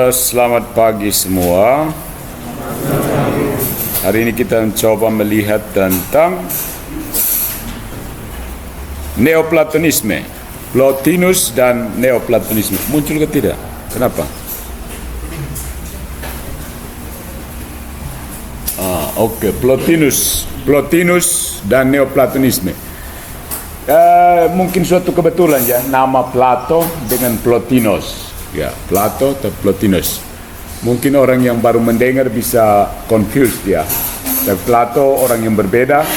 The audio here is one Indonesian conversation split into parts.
Selamat pagi semua. Hari ini kita mencoba melihat tentang Neoplatonisme, Plotinus dan Neoplatonisme. Muncul ke tidak? Kenapa? Oke, Plotinus dan Neoplatonisme. Mungkin suatu kebetulan ya, nama Plato dengan Plotinus. Ya, Plato atau Plotinus. Mungkin orang yang baru mendengar bisa confused ya. Dan Plato orang yang berbeda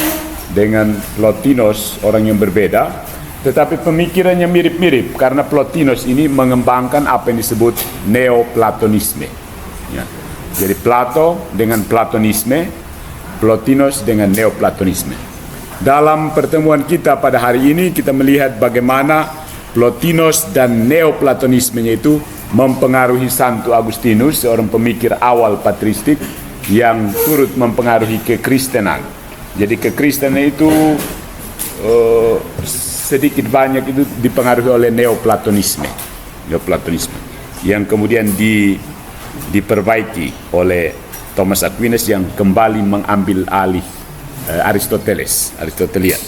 dengan Plotinus orang yang berbeda, tetapi pemikirannya mirip-mirip karena Plotinus ini mengembangkan apa yang disebut Neoplatonisme. Ya. Jadi Plato dengan Platonisme, Plotinus dengan Neoplatonisme. Dalam pertemuan kita pada hari ini kita melihat bagaimana Plotinus dan Neoplatonismenya itu mempengaruhi Santo Agustinus, seorang pemikir awal patristik yang turut mempengaruhi kekristenan. Jadi kekristenan itu sedikit banyak itu dipengaruhi oleh Neoplatonisme yang kemudian diperbaiki oleh Thomas Aquinas yang kembali mengambil alih Aristotelian.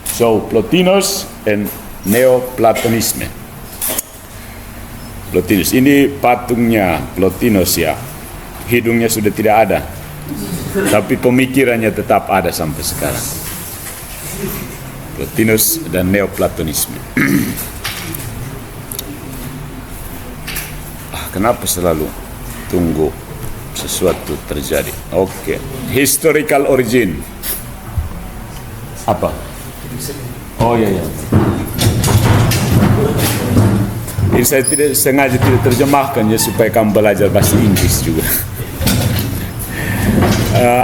So Plotinus and Neoplatonisme. Plotinus ini patungnya Plotinus ya. Hidungnya sudah tidak ada. Tapi pemikirannya tetap ada sampai sekarang. Plotinus dan Neoplatonisme. Kenapa selalu tunggu sesuatu terjadi? Oke. Historical origin. Apa? Oh iya. Ini saya sengaja tidak terjemahkan ya supaya kamu belajar bahasa Inggris juga.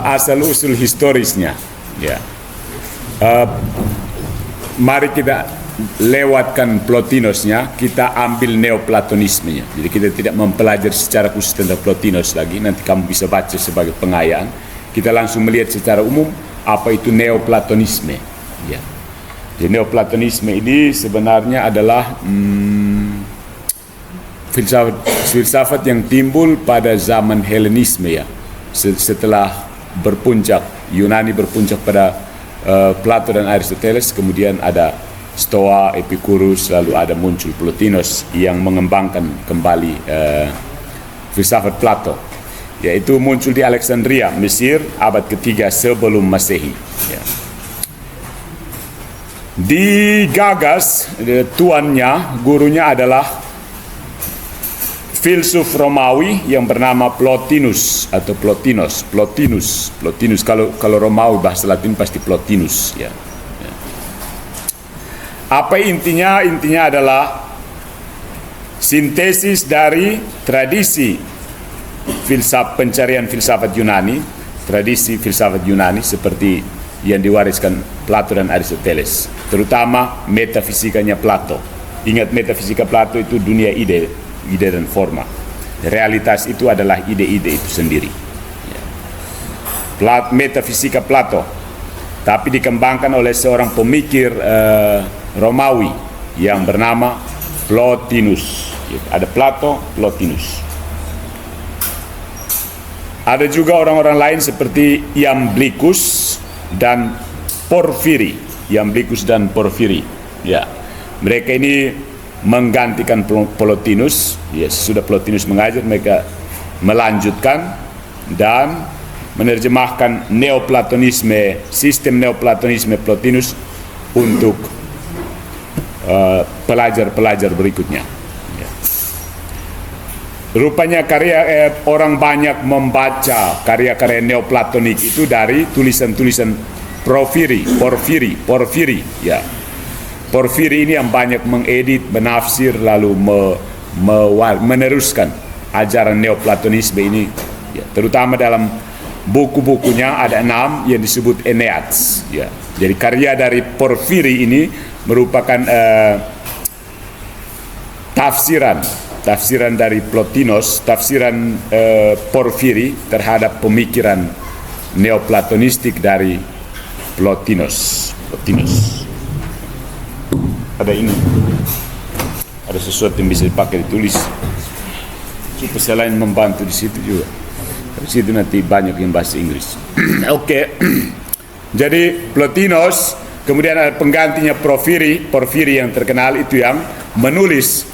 Asal usul historisnya, ya. Mari kita lewatkan Plotinusnya, kita ambil Neoplatonismenya. Jadi kita tidak mempelajari secara khusus tentang Plotinus lagi. Nanti kamu bisa baca sebagai pengayaan. Kita langsung melihat secara umum apa itu Neoplatonisme. Ya. Jadi Neoplatonisme ini sebenarnya adalah filsafat yang timbul pada zaman Helenisme ya. Setelah Yunani berpuncak pada Plato dan Aristoteles, kemudian ada Stoa, Epicurus, lalu ada muncul Plotinus yang mengembangkan kembali filsafat Plato. Yaitu muncul di Alexandria, Mesir, abad ketiga sebelum Masehi. Ya. Digagas tuannya, gurunya adalah filsuf Romawi yang bernama Plotinus atau Plotinus. Kalau Romawi bahasa Latin pasti Plotinus ya. Apa intinya? Intinya adalah sintesis dari tradisi pencarian filsafat Yunani, tradisi filsafat Yunani seperti yang diwariskan Plato dan Aristoteles, terutama metafisikanya Plato. Ingat, metafisika Plato itu dunia ide dan forma. Realitas itu adalah ide-ide itu sendiri. Metafisika Plato, tapi dikembangkan oleh seorang pemikir Romawi yang bernama Plotinus. Ada Plato, Plotinus. Ada juga orang-orang lain seperti Iamblichus dan Porfiri. Ya, mereka ini menggantikan Plotinus. Ya, sesudah Plotinus mengajar, mereka melanjutkan dan menerjemahkan sistem Neoplatonisme Plotinus untuk pelajar-pelajar berikutnya. Ya. Rupanya orang banyak membaca karya-karya Neoplatonik itu dari tulisan-tulisan Porfiri. Ya. Porfiri ini yang banyak mengedit, menafsir, lalu meneruskan ajaran Neoplatonisme ini. Ya, terutama dalam buku-bukunya ada 6 yang disebut Enneads. Ya. Jadi karya dari Porfiri ini merupakan tafsiran dari Plotinus, tafsiran Porfiri terhadap pemikiran Neoplatonistik dari Plotinus. Ada ini, ada sesuatu yang bisa dipakai ditulis selain membantu di situ juga. Di situ nanti banyak yang bahasa Inggris. Oke. Jadi Plotinus, kemudian ada penggantinya Porfiri yang terkenal itu yang menulis,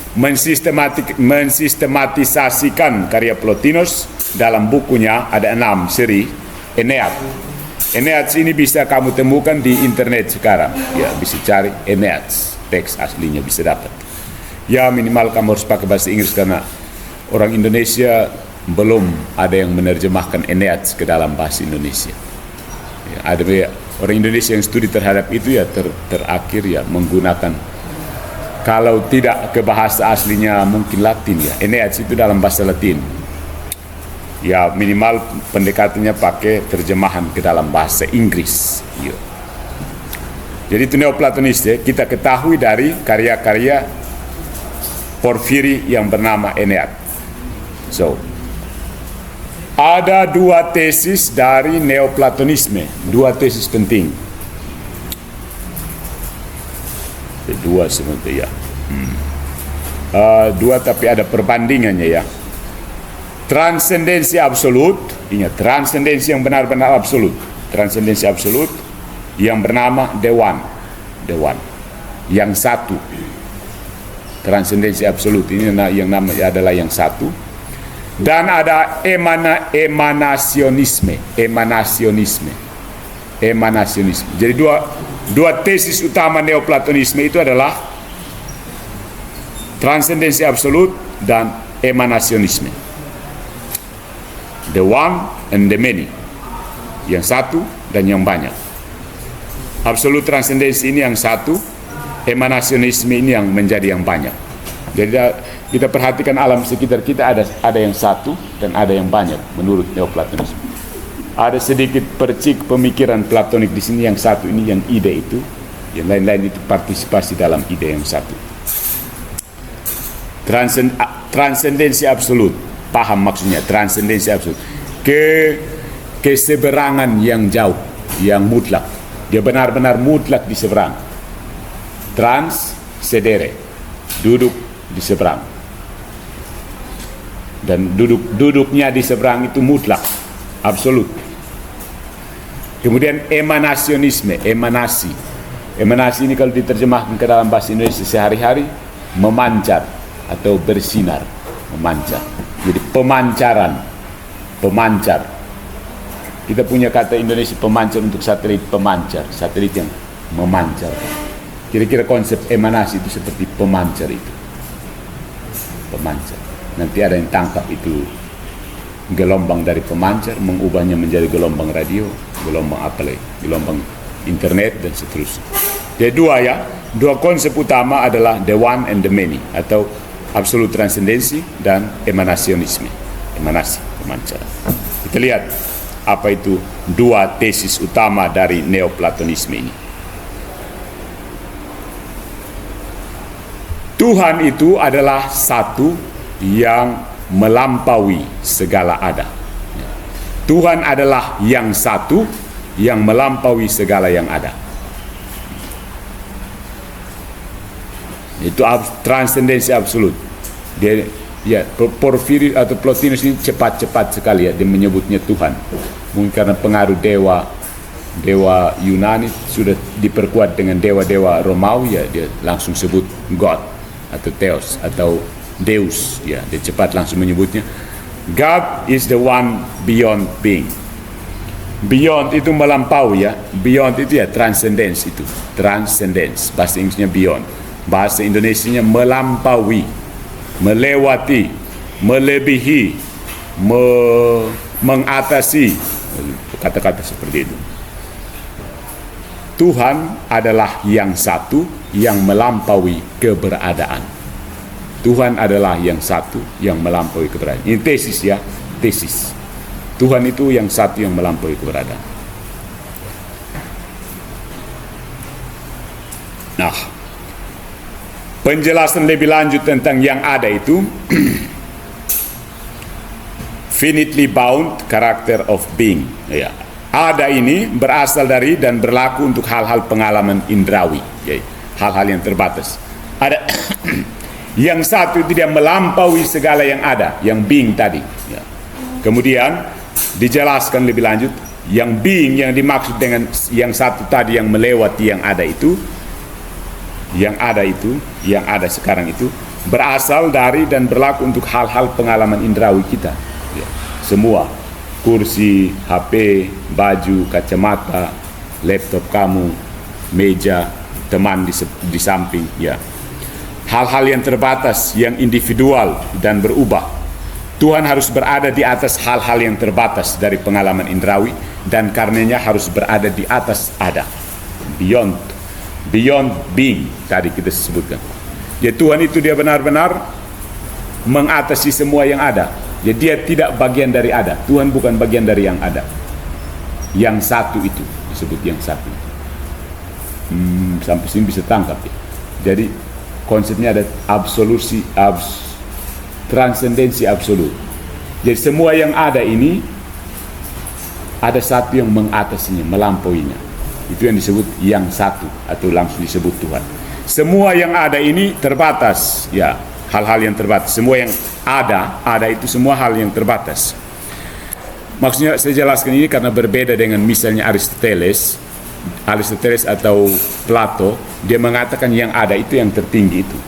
mensistematisasikan karya Plotinus dalam bukunya ada 6 seri Aeneid. Aeneid ini bisa kamu temukan di internet sekarang. Ya, bisa cari Aeneid, teks aslinya bisa dapat. Ya minimal kamu harus pakai bahasa Inggris karena orang Indonesia belum ada yang menerjemahkan Aeneid ke dalam bahasa Indonesia. Ya, ada orang Indonesia yang studi terhadap itu ya terakhir ya menggunakan, kalau tidak ke bahasa aslinya mungkin Latin ya. Aeneid itu dalam bahasa Latin. Ya minimal pendekatannya pakai terjemahan ke dalam bahasa Inggris. Ya. Jadi itu Neoplatonis ya, kita ketahui dari karya-karya Porfiri yang bernama Aeneid. So, ada 2 tesis dari Neoplatonisme, 2 tesis penting. 2 sebenarnya ya. 2 tapi ada perbandingannya ya. Transendensi absolut, ingat transendensi yang benar-benar absolut. Transendensi absolut yang bernama The One. Yang satu. Transendensi absolut ini yang namanya adalah yang satu. Dan ada emanasionisme. Jadi dua tesis utama Neoplatonisme itu adalah transendensi absolut dan emanasionisme. The one and the many. Yang satu dan yang banyak. Absolut transendensi ini yang satu, emanasionisme ini yang menjadi yang banyak. Jadi kita perhatikan alam sekitar kita ada yang satu dan ada yang banyak menurut Neoplatonisme. Ada sedikit percik pemikiran Platonik di sini, yang satu ini yang ide itu, yang lain-lain itu partisipasi dalam ide yang satu. Transendensi absolut, paham maksudnya transendensi absolut. Keseberangan yang jauh, yang mutlak. Dia benar-benar mutlak di seberang. Transcedere, duduk di seberang. Dan duduknya di seberang itu mutlak, absolut. Kemudian emanasionisme, emanasi ini kalau diterjemahkan ke dalam bahasa Indonesia sehari-hari, memancar atau bersinar, memancar. Jadi pemancar. Kita punya kata Indonesia pemancar untuk satelit, satelit yang memancar. Kira-kira konsep emanasi itu seperti pemancar itu. Pemancar. Nanti ada yang tangkap itu gelombang dari pemancar, mengubahnya menjadi gelombang radio, gelombang gelombang internet dan seterusnya. Jadi dua konsep utama adalah the one and the many, atau absolut transendensi dan emanasionisme. Emanasi, pemancar. Kita lihat apa itu 2 tesis utama dari Neoplatonisme ini. Tuhan itu adalah satu yang melampaui segala ada. Tuhan adalah yang satu yang melampaui segala yang ada. Itu transendensi absolut. Dia Porfiri atau Plotinus ini cepat sekali ya dia menyebutnya Tuhan. Mungkin karena pengaruh dewa Yunani sudah diperkuat dengan dewa-dewa Romawi ya, dia langsung sebut God atau Theos atau Deus ya, dia cepat langsung menyebutnya. God is the one beyond being. Beyond itu melampaui ya, beyond itu ya transcendence itu, transcendence, bahasa Inggrisnya beyond, bahasa Indonesianya melampaui, melewati, melebihi, mengatasi, kata-kata seperti itu. Tuhan adalah yang satu yang melampaui keberadaan. Tuhan adalah yang satu yang melampaui keberadaan. Ini tesis ya, tesis. Tuhan itu yang satu yang melampaui keberadaan. Nah, penjelasan lebih lanjut tentang yang ada itu finitely bound character of being. Ya. Ada ini berasal dari dan berlaku untuk hal-hal pengalaman indrawi, ya. Hal-hal yang terbatas. Ada Yang satu itu dia melampaui segala yang ada, yang being tadi. Ya. Kemudian dijelaskan lebih lanjut, yang being yang dimaksud dengan yang satu tadi yang melewati yang ada itu, yang ada sekarang itu berasal dari dan berlaku untuk hal-hal pengalaman indrawi kita. Ya. Semua, kursi, HP, baju, kacamata, laptop kamu, meja, teman di samping, ya. Hal-hal yang terbatas, yang individual dan berubah. Tuhan harus berada di atas hal-hal yang terbatas dari pengalaman indrawi, dan karenanya harus berada di atas ada. Beyond being, tadi kita sebutkan. Ya, Tuhan itu dia benar-benar mengatasi semua yang ada. Jadi dia tidak bagian dari ada. Tuhan bukan bagian dari yang ada. Yang satu itu disebut yang satu. Sampai sini bisa tangkap ya. Jadi konsepnya ada transendensi absolut. Jadi semua yang ada ini ada satu yang mengatasinya, melampauinya. Itu yang disebut yang satu, atau langsung disebut Tuhan. Semua yang ada ini terbatas, ya, hal-hal yang terbatas. Semua yang ada itu semua hal yang terbatas. Maksudnya saya jelaskan ini karena berbeda dengan misalnya Aristoteles atau Plato. Dia mengatakan yang ada itu yang tertinggi itu.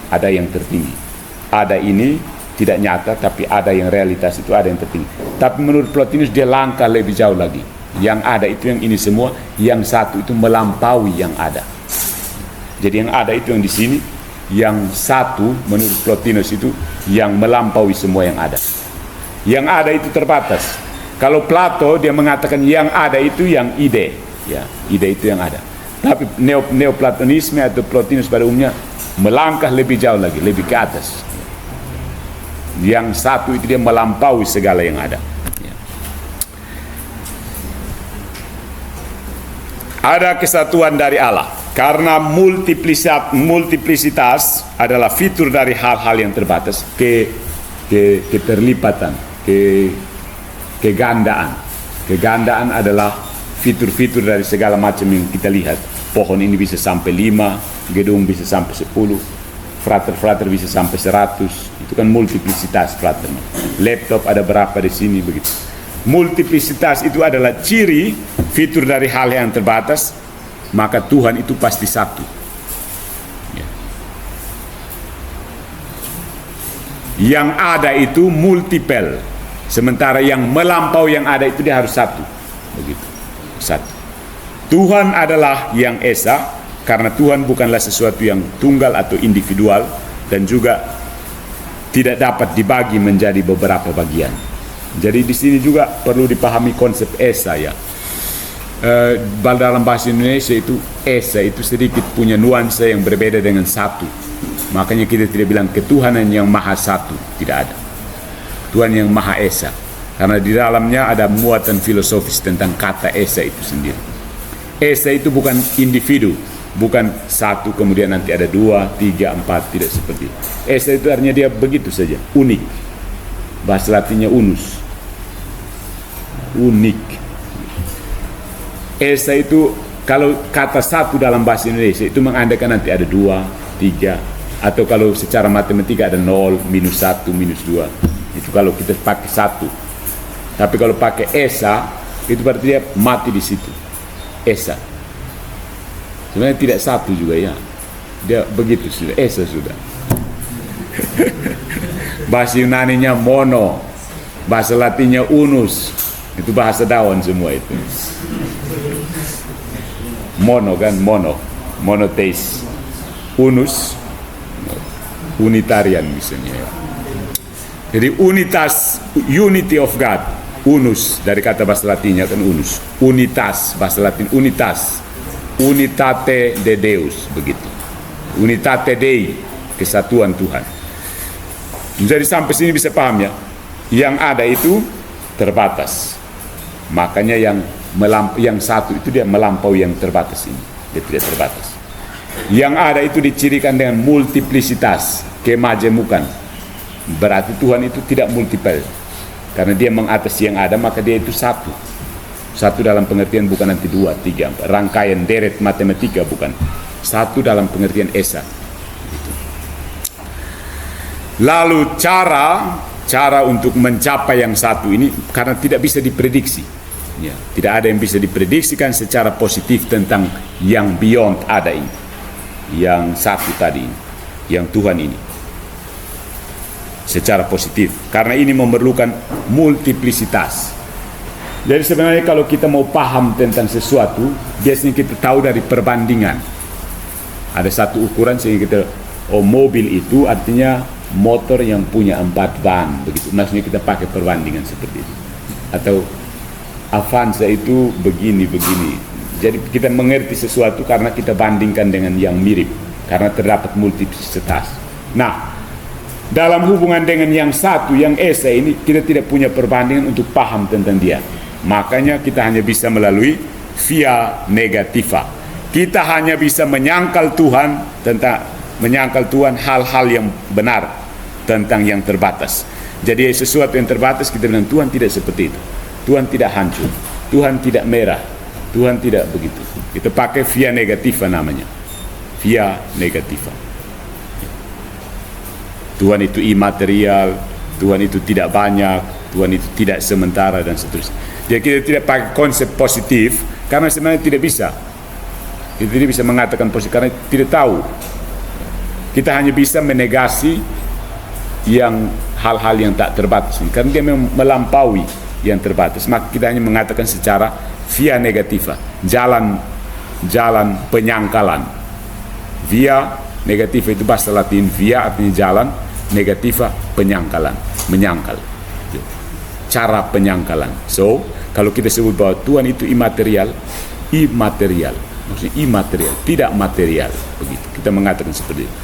Ada yang tertinggi. Ada ini tidak nyata, tapi ada yang realitas itu ada yang tertinggi. Tapi menurut Plotinus dia langkah lebih jauh lagi. Yang ada itu yang ini semua, yang satu itu melampaui yang ada. Jadi yang ada itu yang di sini, yang satu menurut Plotinus itu yang melampaui semua yang ada. Yang ada itu terbatas. Kalau Plato dia mengatakan yang ada itu yang ide, ya, ide itu yang ada. Tapi Neoplatonisme atau Plotinus pada umumnya melangkah lebih jauh lagi, lebih ke atas. Yang satu itu dia melampaui segala yang ada. Ya. Ada kesatuan dari Allah. Karena multiplisitas adalah fitur dari hal-hal yang terbatas, keterlipatan, kegandaan. Kegandaan adalah fitur-fitur dari segala macam yang kita lihat. Pohon ini bisa sampai 5, gedung bisa sampai 10, frater bisa sampai 100. Itu kan multiplisitas fraternya. Laptop ada berapa di sini, begitu. Multiplisitas itu adalah ciri fitur dari hal yang terbatas, maka Tuhan itu pasti satu. Ya. Yang ada itu multiple, sementara yang melampaui yang ada itu dia harus satu. Begitu. Satu. Tuhan adalah yang esa, karena Tuhan bukanlah sesuatu yang tunggal atau individual, dan juga tidak dapat dibagi menjadi beberapa bagian. Jadi di sini juga perlu dipahami konsep esa, ya. Dalam bahasa Indonesia itu esa itu sedikit punya nuansa yang berbeda dengan satu. Makanya kita tidak bilang ketuhanan yang maha satu, tidak ada. Tuhan yang maha esa, karena di dalamnya ada muatan filosofis tentang kata esa itu sendiri. Esa itu bukan individu, bukan satu kemudian nanti ada 2, 3, 4, tidak seperti itu. Esa itu artinya dia begitu saja, unik. Bahasa Latinnya unus, unik. Esa itu kalau kata satu dalam bahasa Indonesia itu mengandaikan nanti ada 2, 3, atau kalau secara matematika ada 0, -1, -2. Itu kalau kita pakai satu. Tapi kalau pakai esa itu berarti dia mati di situ. Esa sebenarnya tidak satu juga, ya, dia begitu sudah, esa sudah. Bahasa Yunaninya mono, bahasa Latinnya unus, itu bahasa daun semua itu. Mono kan, monotheis. Unus, unitarian misalnya, ya. Jadi unitas, unity of God. Unus dari kata bahasa Latinnya kan unus. Unitas, bahasa Latin unitas. Unitate de Deus, begitu. Unitate Dei, kesatuan Tuhan. Jadi sampai sini bisa paham, ya. Yang ada itu terbatas. Makanya yang satu itu dia melampaui yang terbatas ini. Dia tidak terbatas. Yang ada itu dicirikan dengan multiplisitas, kemajemukan. Berarti Tuhan itu tidak multiple. Karena dia mengatasi yang ada, maka dia itu satu. Satu dalam pengertian bukan nanti 2, 3, 4. Rangkaian deret matematika bukan. Satu dalam pengertian esa. Gitu. Lalu cara untuk mencapai yang satu ini karena tidak bisa diprediksi. Ya, tidak ada yang bisa diprediksikan secara positif tentang yang beyond ada ini. Yang satu tadi ini, yang Tuhan ini. Secara positif. Karena ini memerlukan multiplisitas. Jadi sebenarnya kalau kita mau paham tentang sesuatu, biasanya kita tahu dari perbandingan. Ada satu ukuran sehingga kita, mobil itu artinya motor yang punya 4 ban, begitu. Maksudnya kita pakai perbandingan seperti itu. Atau Avanza itu begini. Jadi kita mengerti sesuatu karena kita bandingkan dengan yang mirip, karena terdapat multiplisitas. Nah, dalam hubungan dengan yang satu, yang esa ini, kita tidak punya perbandingan untuk paham tentang dia. Makanya kita hanya bisa melalui via negativa. Kita hanya bisa menyangkal Tuhan hal-hal yang benar tentang yang terbatas. Jadi sesuatu yang terbatas kita bilang Tuhan tidak seperti itu. Tuhan tidak hancur. Tuhan tidak merah. Tuhan tidak begitu. Kita pakai via negativa namanya. Via negativa. Tuhan itu imaterial, Tuhan itu tidak banyak, Tuhan itu tidak sementara dan seterusnya. Jadi kita tidak pakai konsep positif karena sebenarnya tidak bisa. Kita tidak bisa mengatakan positif karena tidak tahu. Kita hanya bisa menegasi yang hal-hal yang tak terbatas karena dia melampaui yang terbatas. Maka kita hanya mengatakan secara via negativa, jalan penyangkalan. Via negativa itu bahasa Latin, via artinya jalan, negativa penyangkalan, menyangkal. Cara penyangkalan. So, kalau kita sebut bahwa Tuhan itu imaterial, maksudnya imaterial, tidak material, begitu. Kita mengatakan seperti itu.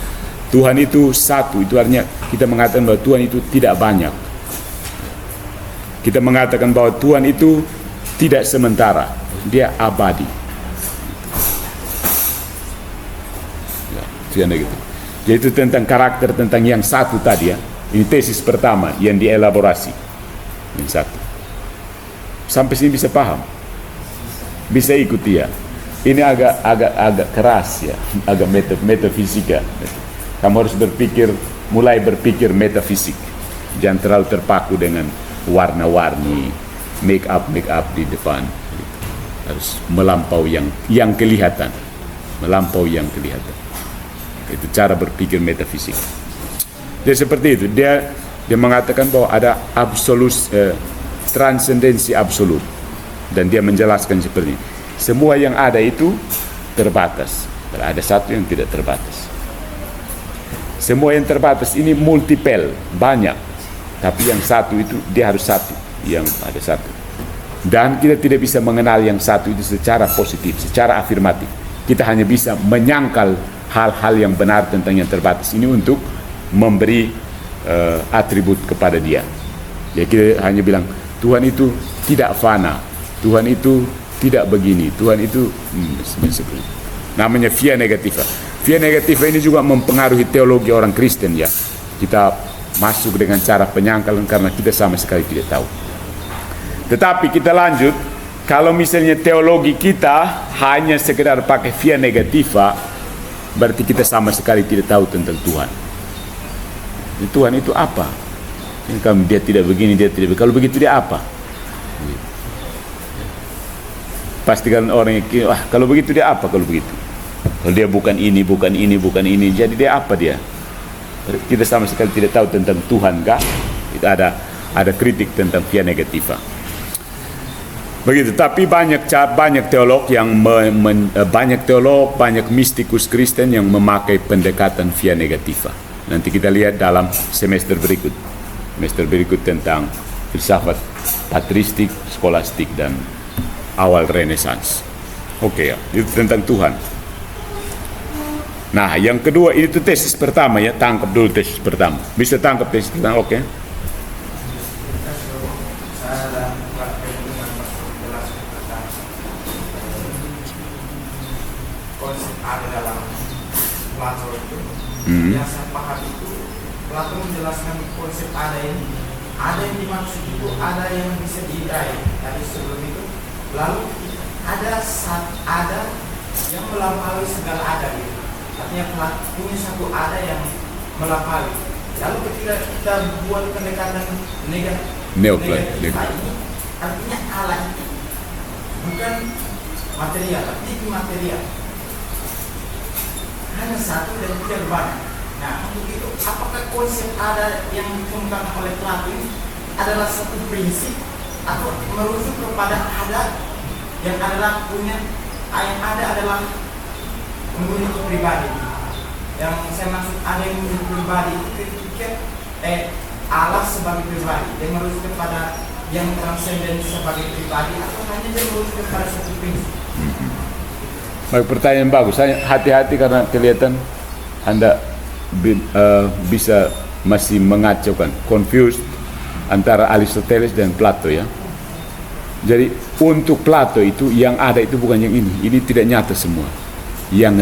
Tuhan itu satu, itu artinya kita mengatakan bahwa Tuhan itu tidak banyak. Kita mengatakan bahwa Tuhan itu tidak sementara, dia abadi. Ya, gitu. Yaitu tentang karakter, tentang yang satu tadi ya. Ini tesis pertama yang dielaborasi. Yang satu. Sampai sini bisa paham, bisa ikuti ya. Ini agak keras ya, agak metafisika. Kamu harus mulai berpikir metafisik. Jangan terlalu terpaku dengan warna-warni, make up di depan. Harus melampaui yang kelihatan, Itu cara berpikir metafisik. Jadi seperti itu. Dia mengatakan bahwa ada transendensi absolut, dan dia menjelaskan seperti ini. Semua yang ada itu terbatas. Ada satu yang tidak terbatas. Semua yang terbatas ini multiple, banyak. Tapi yang satu itu dia harus satu, yang ada satu. Dan kita tidak bisa mengenal yang satu itu secara positif, secara afirmatif. Kita hanya bisa menyangkal hal-hal yang benar tentang yang terbatas ini untuk memberi atribut kepada dia. Ya, kita hanya bilang Tuhan itu tidak fana, Tuhan itu tidak begini, Tuhan itu seperti itu. Namanya via negativa. Via negativa ini juga mempengaruhi teologi orang Kristen ya. Kita masuk dengan cara penyangkalan karena kita sama sekali tidak tahu. Tetapi kita lanjut, kalau misalnya teologi kita hanya sekedar pakai via negativa, berarti kita sama sekali tidak tahu tentang Tuhan. Tuhan itu apa? Kalau dia tidak begini, dia tidak begini. Kalau begitu dia apa? Pastikan orang yang, kalau begitu dia apa? Kalau begitu, kalau dia bukan ini, jadi dia apa dia? Kita sama sekali tidak tahu tentang Tuhan, kah? Itu ada kritik tentang via negativa. Begitu. Tapi banyak teolog banyak mistikus Kristen yang memakai pendekatan via negativa. Nanti kita lihat dalam semester berikut tentang filsafat patristik, skolastik, dan awal Renaissance. Oke ya, itu tentang Tuhan. Nah, yang kedua itu tesis pertama ya, tangkap dulu tesis pertama. Bisa tangkap tesis pertama, oke? Konsep ada dalam Plato itu, yang saya paham itu Plato menjelaskan konsep ada ini. Ada yang dimaksud itu ada yang bisa diraih tadi sebelum itu. Lalu ada yang melampaui segala ada gitu. Artinya punya satu ada yang melampaui. Lalu ketika kita buat pendekatan Neoplaton. ini, artinya Allah itu bukan material, tapi material. Hanya satu dan tidak banyak. Nah, untuk itu, apakah konsep ada yang dikemukakan oleh Plato ini adalah satu prinsip atau merujuk kepada adat yang adalah punya yang ada adalah menurut pribadi. Yang saya maksud ada yang menurut pribadi itu ketika Allah sebagai pribadi yang merujuk kepada yang transenden sebagai pribadi atau hanya dia merujuk kepada satu prinsip. Baik, pertanyaan bagus. Hati-hati karena kelihatan Anda bisa masih mengacaukan, confused antara Aristoteles dan Plato ya. Jadi untuk Plato itu yang ada itu bukan yang ini tidak nyata semua. Yang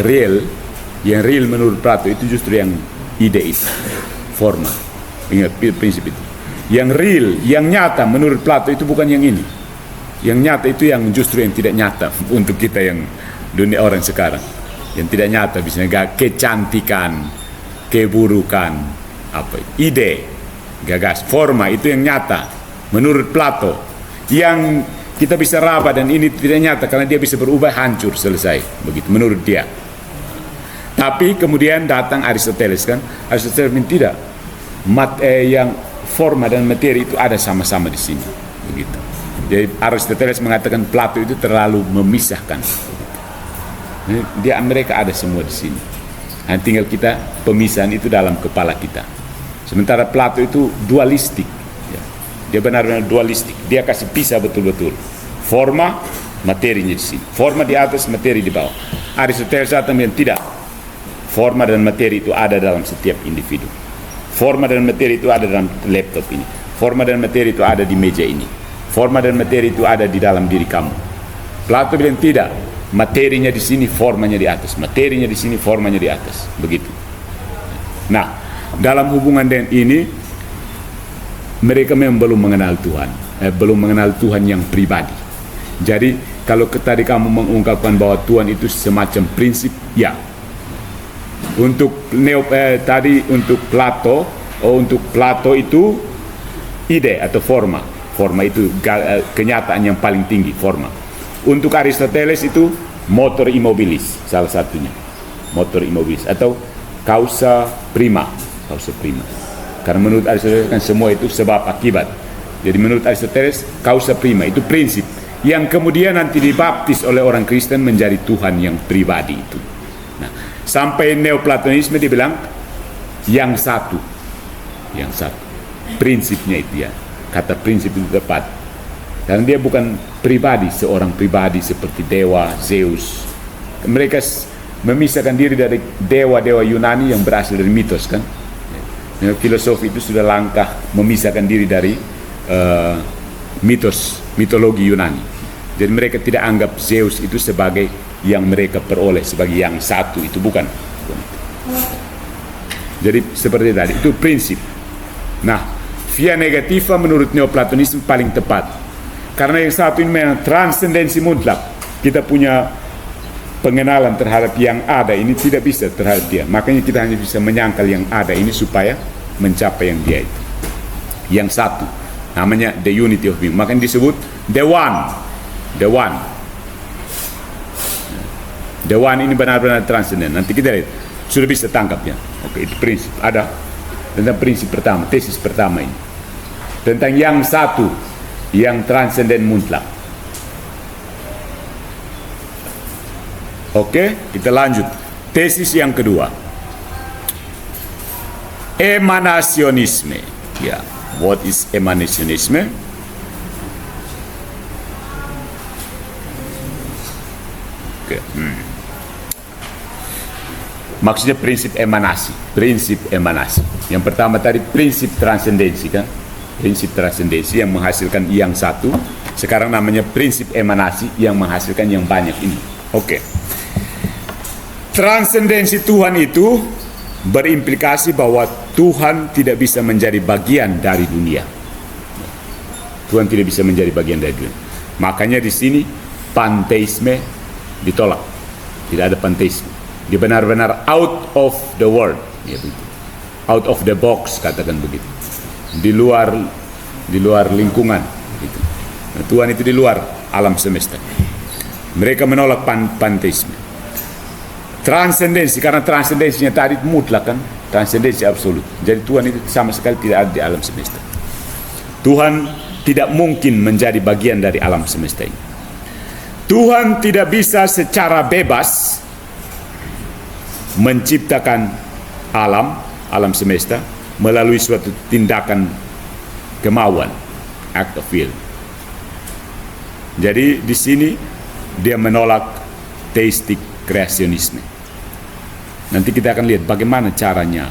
real menurut Plato itu justru yang ide itu, forma. Ingat prinsip itu. Yang real, yang nyata menurut Plato itu bukan yang ini. Yang nyata itu yang justru yang tidak nyata untuk kita yang dunia orang sekarang. Yang tidak nyata misalnya kecantikan, keburukan, ide, gagas, forma itu yang nyata menurut Plato. Yang kita bisa raba dan ini tidak nyata karena dia bisa berubah, hancur, selesai begitu menurut dia. Tapi kemudian datang Aristoteles kan, Aristoteles tidak yang forma dan materi itu ada sama-sama di sini begitu. Jadi Aristoteles mengatakan Plato itu terlalu memisahkan. Mereka ada semua di sini. Nah, tinggal kita pemisahan itu dalam kepala kita. Sementara Plato itu dualistik. Dia benar-benar dualistik. Dia kasih pisah betul-betul. Forma, materinya di sini. Forma di atas, materi di bawah. Aristoteles datang yang tidak. Forma dan materi itu ada dalam setiap individu. Forma dan materi itu ada dalam laptop ini. Forma dan materi itu ada di meja ini. Forma dan materi itu ada di dalam diri kamu. Plato bilang tidak. Materinya di sini, formanya di atas. Materinya di sini, formanya di atas. Begitu. Nah, dalam hubungan dengan ini, mereka memang belum mengenal Tuhan, belum mengenal Tuhan yang pribadi. Jadi kalau tadi kamu mengungkapkan bahwa Tuhan itu semacam prinsip, ya. Untuk Plato itu ide atau forma. Forma itu kenyataan yang paling tinggi, forma. Untuk Aristoteles itu motor immobilis salah satunya, motor immobilis atau causa prima. Karena menurut Aristoteles kan semua itu sebab akibat. Jadi menurut Aristoteles causa prima itu prinsip yang kemudian nanti dibaptis oleh orang Kristen menjadi Tuhan yang pribadi itu. Nah, sampai Neoplatonisme dibilang yang satu. Prinsipnya itu ya. Kata prinsip itu tepat. Karena dia bukan pribadi, seorang pribadi seperti dewa Zeus. Mereka memisahkan diri dari dewa-dewa Yunani yang berasal dari mitos kan. Filosofi itu sudah langkah memisahkan diri dari mitologi Yunani. Jadi mereka tidak anggap Zeus itu sebagai yang mereka peroleh sebagai yang satu, itu bukan. Jadi seperti tadi itu prinsip. Nah, via negativa menurut Neoplatonisme paling tepat karena yang satu ini memang transendensi mutlak. Kita punya pengenalan terhadap yang ada ini tidak bisa terhadap dia. Makanya kita hanya bisa menyangkal yang ada ini supaya mencapai yang dia itu. Yang satu. Namanya the unity of being. Makanya disebut the one. The one. The one ini benar-benar transenden. Nanti kita lihat. Sudah bisa tangkapnya. Oke, itu prinsip. Ada. Tentang prinsip pertama. Tesis pertama ini. Tentang yang satu. Yang transenden mutlak. Oke, kita lanjut. Tesis yang kedua. Emanasionisme. Ya, what is emanasionisme? Oke. Maksudnya prinsip emanasi. Prinsip emanasi. Yang pertama tadi prinsip transendensi kan? Prinsip transendensi yang menghasilkan yang satu. Sekarang namanya prinsip emanasi yang menghasilkan yang banyak ini. Oke. Transendensi Tuhan itu berimplikasi bahwa Tuhan tidak bisa menjadi bagian dari dunia. Tuhan tidak bisa menjadi bagian dari dunia. Makanya di sini panteisme ditolak. Tidak ada panteisme. Dia benar-benar out of the world. Ya, begitu. out of the box, katakan begitu. Di luar lingkungan gitu. Nah, Tuhan itu di luar alam semesta. Mereka menolak panteisme. Transendensi, karena transendensinya tadi mutlak kan, transendensi absolut. Jadi Tuhan itu sama sekali tidak ada di alam semesta. Tuhan tidak mungkin menjadi bagian dari alam semesta ini. Tuhan tidak bisa secara bebas menciptakan alam semesta melalui suatu tindakan kemauan, act of will. Jadi di sini dia menolak theistic kreasionisme. Nanti kita akan lihat bagaimana caranya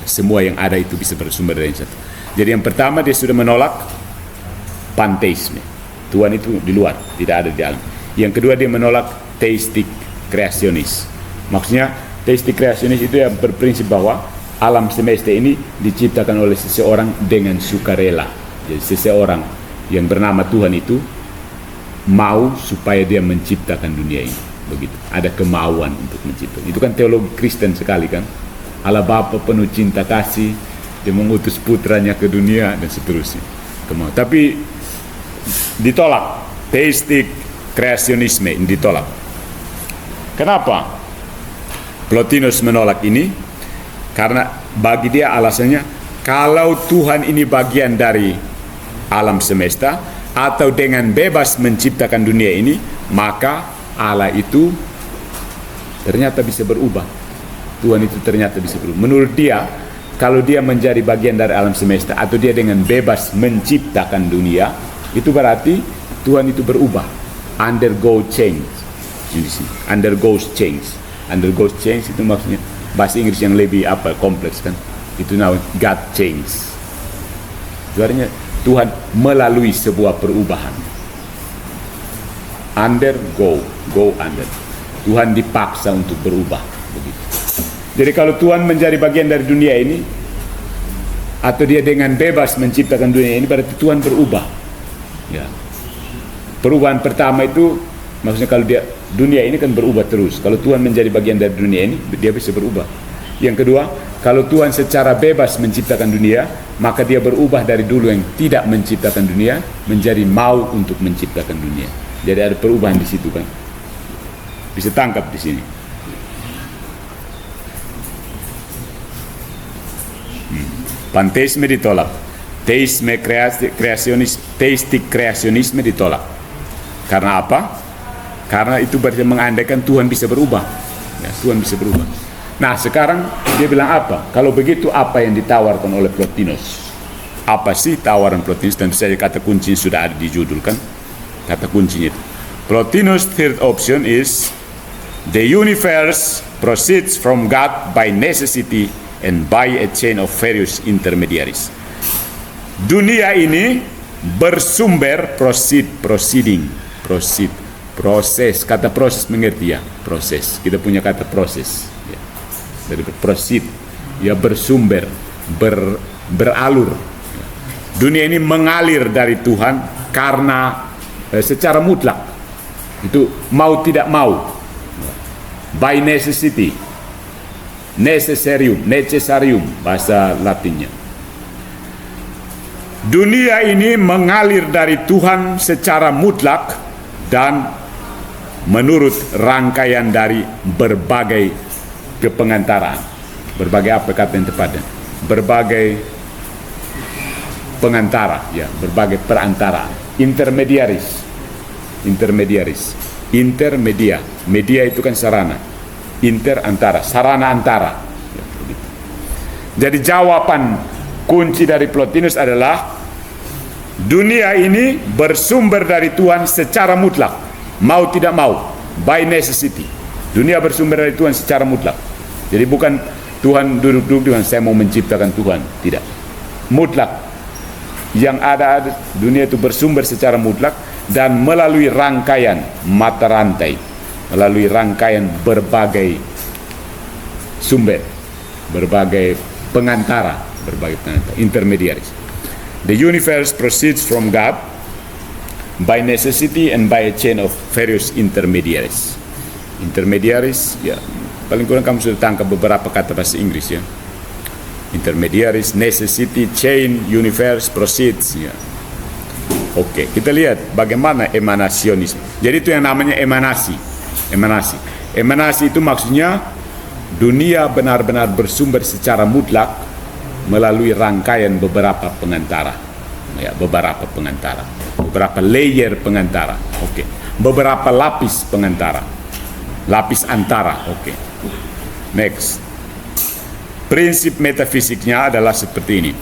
semua yang ada itu bisa bersumber dari satu. Jadi yang pertama dia sudah menolak panteisme. Tuhan itu di luar, tidak ada di alam. Yang kedua dia menolak theistic kreasionis. Maksudnya theistic kreasionis itu yang berprinsip bahwa alam semesta ini diciptakan oleh seseorang dengan sukarela. Jadi seseorang yang bernama Tuhan itu mau supaya dia menciptakan dunia ini. Begitu. Ada kemauan untuk menciptakan. Itu kan teologi Kristen sekali kan. Allah Bapa penuh cinta kasih, dia mengutus putranya ke dunia dan seterusnya. Tapi ditolak. Theistic kreasionisme ini ditolak. Kenapa Plotinus menolak ini? Karena bagi dia alasannya, kalau Tuhan ini bagian dari alam semesta atau dengan bebas menciptakan dunia ini, maka Allah itu ternyata bisa berubah. Tuhan itu ternyata bisa berubah. Menurut dia, kalau dia menjadi bagian dari alam semesta atau dia dengan bebas menciptakan dunia, itu berarti Tuhan itu berubah, undergo change. Undergoes change. Undergoes change itu maksudnya bahasa Inggris yang lebih kompleks kan. Itu namanya God change. Artinya Tuhan melalui sebuah perubahan. Go under. Tuhan dipaksa untuk berubah begitu. Jadi kalau Tuhan menjadi bagian dari dunia ini atau dia dengan bebas menciptakan dunia ini, berarti Tuhan berubah. Ya. Perubahan pertama itu maksudnya kalau dunia ini kan berubah terus. Kalau Tuhan menjadi bagian dari dunia ini, dia bisa berubah. Yang kedua, kalau Tuhan secara bebas menciptakan dunia, maka dia berubah dari dulu yang tidak menciptakan dunia menjadi mau untuk menciptakan dunia. Jadi ada perubahan di situ kan. Bisa tangkap di sini. Panteisme ditolak. Theistic kreasionisme ditolak. Karena apa? Karena itu berarti mengandaikan Tuhan bisa berubah. Ya, Tuhan bisa berubah. Nah sekarang dia bilang apa? Kalau begitu apa yang ditawarkan oleh Plotinus? Apa sih tawaran Plotinus? Tentu saja kata kuncinya sudah ada di judul kan? Kata kuncinya itu. Plotinus' third option is the universe proceeds from God by necessity and by a chain of various intermediaries. Dunia ini bersumber proses, kata proses mengerti ya, proses. Kita punya kata proses ya. Dari proceed ya, bersumber, beralur. Dunia ini mengalir dari Tuhan karena secara mutlak. Itu mau tidak mau, by necessity, necessarium bahasa Latinnya. Dunia ini mengalir dari Tuhan secara mutlak dan menurut rangkaian dari berbagai kepengantaraan. Berbagai apa kata yang tepatnya? Berbagai pengantara, ya, berbagai perantaraan. Intermediaris. Media itu kan sarana. Sarana antara. Ya, begitu. Jadi jawaban kunci dari Plotinus adalah dunia ini bersumber dari Tuhan secara mutlak, mau tidak mau, by necessity. Dunia bersumber dari Tuhan secara mutlak. Jadi bukan Tuhan duduk-duduk dengan saya mau menciptakan Tuhan, tidak. Mutlak. Yang ada dunia itu bersumber secara mutlak dan melalui rangkaian mata rantai, melalui rangkaian berbagai sumber, berbagai pengantara, intermediaries. The universe proceeds from God by necessity and by a chain of various intermediaries. Intermediaries, ya, paling kurang kamu sudah tangkap beberapa kata bahasa Inggris ya. Intermediaries, necessity, chain, universe, proceeds. Ya. Oke, kita lihat bagaimana emanasionisme. Jadi itu yang namanya emanasi. Emanasi itu maksudnya dunia benar-benar bersumber secara mutlak melalui rangkaian beberapa pengantara. Ya, beberapa layer pengantara. Oke. Beberapa lapis pengantara. Lapis antara. Oke. Next. Prinsip metafisiknya adalah seperti ini.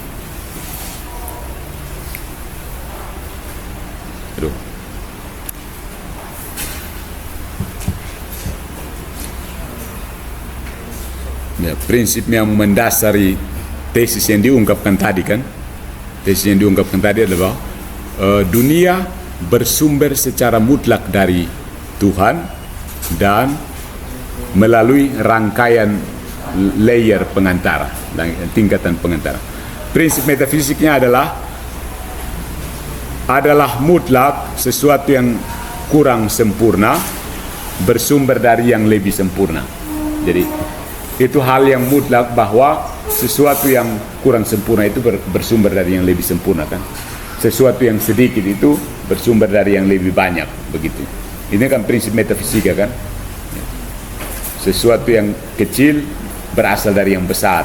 Aduh. Ya, prinsip yang mendasari tesis yang diungkapkan tadi kan. Tesis yang diungkapkan tadi adalah dunia bersumber secara mutlak dari Tuhan dan melalui rangkaian layer pengantara, tingkatan pengantara. Prinsip metafisiknya adalah mutlak, sesuatu yang kurang sempurna bersumber dari yang lebih sempurna. Jadi itu hal yang mutlak bahwa sesuatu yang kurang sempurna itu bersumber dari yang lebih sempurna kan. Sesuatu yang sedikit itu bersumber dari yang lebih banyak, begitu. Ini kan prinsip metafisika kan. Sesuatu yang kecil berasal dari yang besar.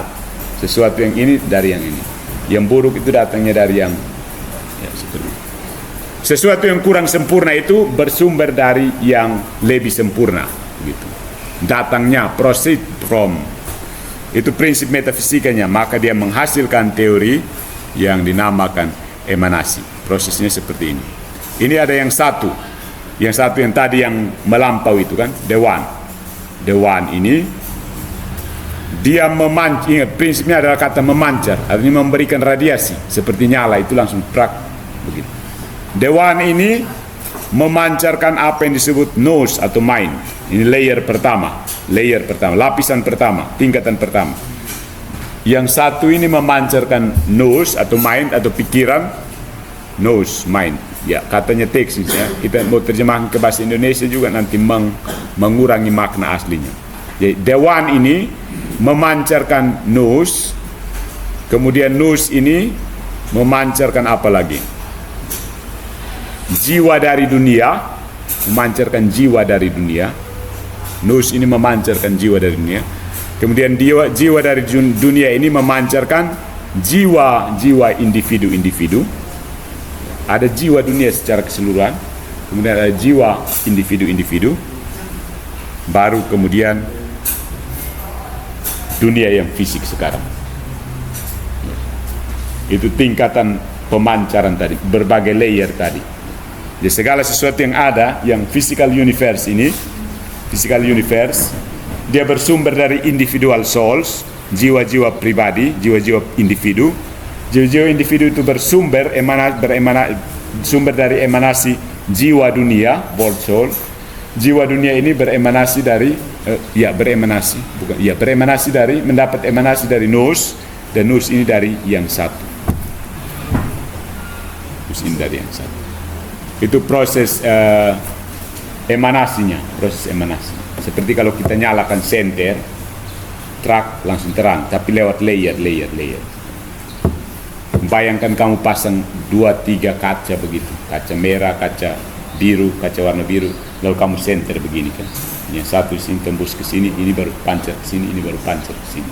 Sesuatu yang ini dari yang ini. Yang buruk itu datangnya dari yang seperti itu. Sesuatu yang kurang sempurna itu bersumber dari yang lebih sempurna, begitu. Datangnya proceed from. Itu prinsip metafisikanya, maka dia menghasilkan teori yang dinamakan emanasi. Prosesnya seperti ini. Ini ada yang satu yang tadi yang melampau itu kan, the one ini dia ingat prinsipnya adalah kata memancar, artinya memberikan radiasi seperti nyala, itu langsung prak begitu. The one ini memancarkan apa yang disebut nose atau mind. Ini layer pertama, lapisan pertama, tingkatan pertama. Yang satu ini memancarkan nose atau mind atau pikiran, nose, mind. Ya, katanya teks ya. Kita mau terjemahkan ke bahasa Indonesia juga nanti mengurangi makna aslinya. Jadi the one ini memancarkan nose, kemudian nose ini memancarkan apa lagi? Jiwa dari dunia, memancarkan jiwa dari dunia. Nus ini memancarkan jiwa dari dunia. Kemudian jiwa dari dunia ini memancarkan jiwa individu-individu. Ada jiwa dunia secara keseluruhan, kemudian ada jiwa individu-individu. Baru kemudian dunia yang fisik sekarang. Itu tingkatan pemancaran tadi, berbagai layer tadi. Jadi segala sesuatu yang ada, yang physical universe ini, dia bersumber dari individual souls, jiwa-jiwa pribadi, jiwa-jiwa individu. Jiwa-jiwa individu itu bersumber dari emanasi jiwa dunia, world soul. Jiwa dunia ini beremanasi dari mendapat emanasi dari nous, dan nous ini dari yang satu. Nous ini dari yang satu. Itu proses emanasinya, proses emanasi. Seperti kalau kita nyalakan senter, truk langsung terang, tapi lewat layer. Bayangkan kamu pasang 2-3 kaca begitu, kaca merah, kaca biru, kaca warna biru, lalu kamu senter begini kan. Yang satu sini tembus ke sini, ini baru pancar ke sini, ini baru pancar ke sini.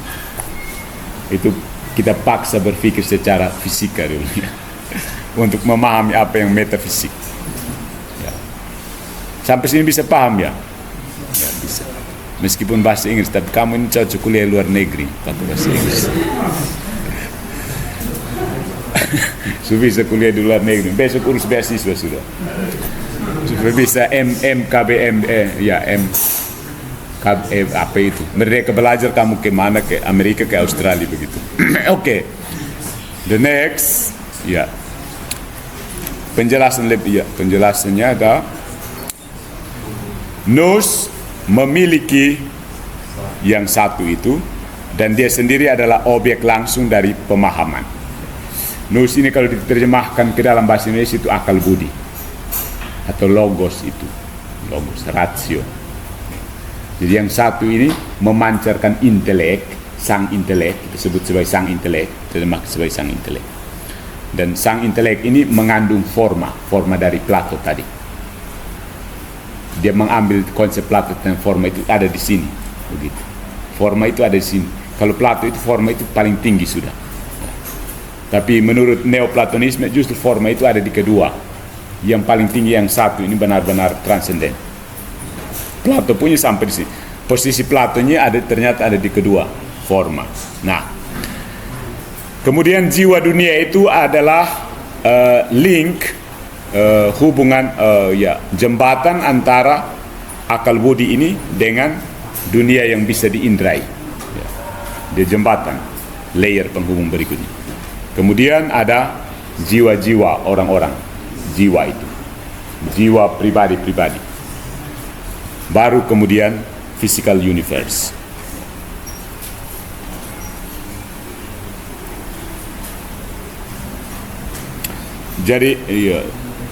Itu kita paksa berpikir secara fisika dulu ya, untuk memahami apa yang metafisik. Sampai sini bisa paham ya? Ya bisa. Meskipun bahasa Inggris, tapi kamu ini cocok kuliah luar negeri pakai bahasa Inggris. Bisa kuliah di luar negeri. Besok urus beasiswa sudah. Supaya bisa apa itu? Merdeka belajar kamu ke mana? Ke Amerika, ke Australia begitu. Oke. The next, ya. Penjelasannya ada. Nous memiliki yang satu itu, dan dia sendiri adalah objek langsung dari pemahaman. Nous ini kalau diterjemahkan ke dalam bahasa Indonesia itu akal budi atau logos, itu logos, ratio. Jadi yang satu ini memancarkan intelek sang intelek, kita sebut sebagai sang intelek, terjemah sebagai sang intelek. Dan sang intelek ini mengandung forma dari Plato tadi. Dia mengambil konsep Plato tentang forma itu ada di sini, begitu. Forma itu ada di sini. Kalau Plato itu forma itu paling tinggi sudah. Tapi menurut Neoplatonisme justru forma itu ada di kedua. Yang paling tinggi yang satu ini benar-benar transenden. Plato punya sampai di sini. Posisi Platonya ternyata ada di kedua, forma. Nah, kemudian jiwa dunia itu adalah link, hubungan, jembatan antara akal budi ini dengan dunia yang bisa diindrai. Ya. Dia jembatan, layer penghubung berikutnya. Kemudian ada jiwa-jiwa orang-orang, jiwa itu, jiwa pribadi-pribadi. Baru kemudian physical universe. Jadi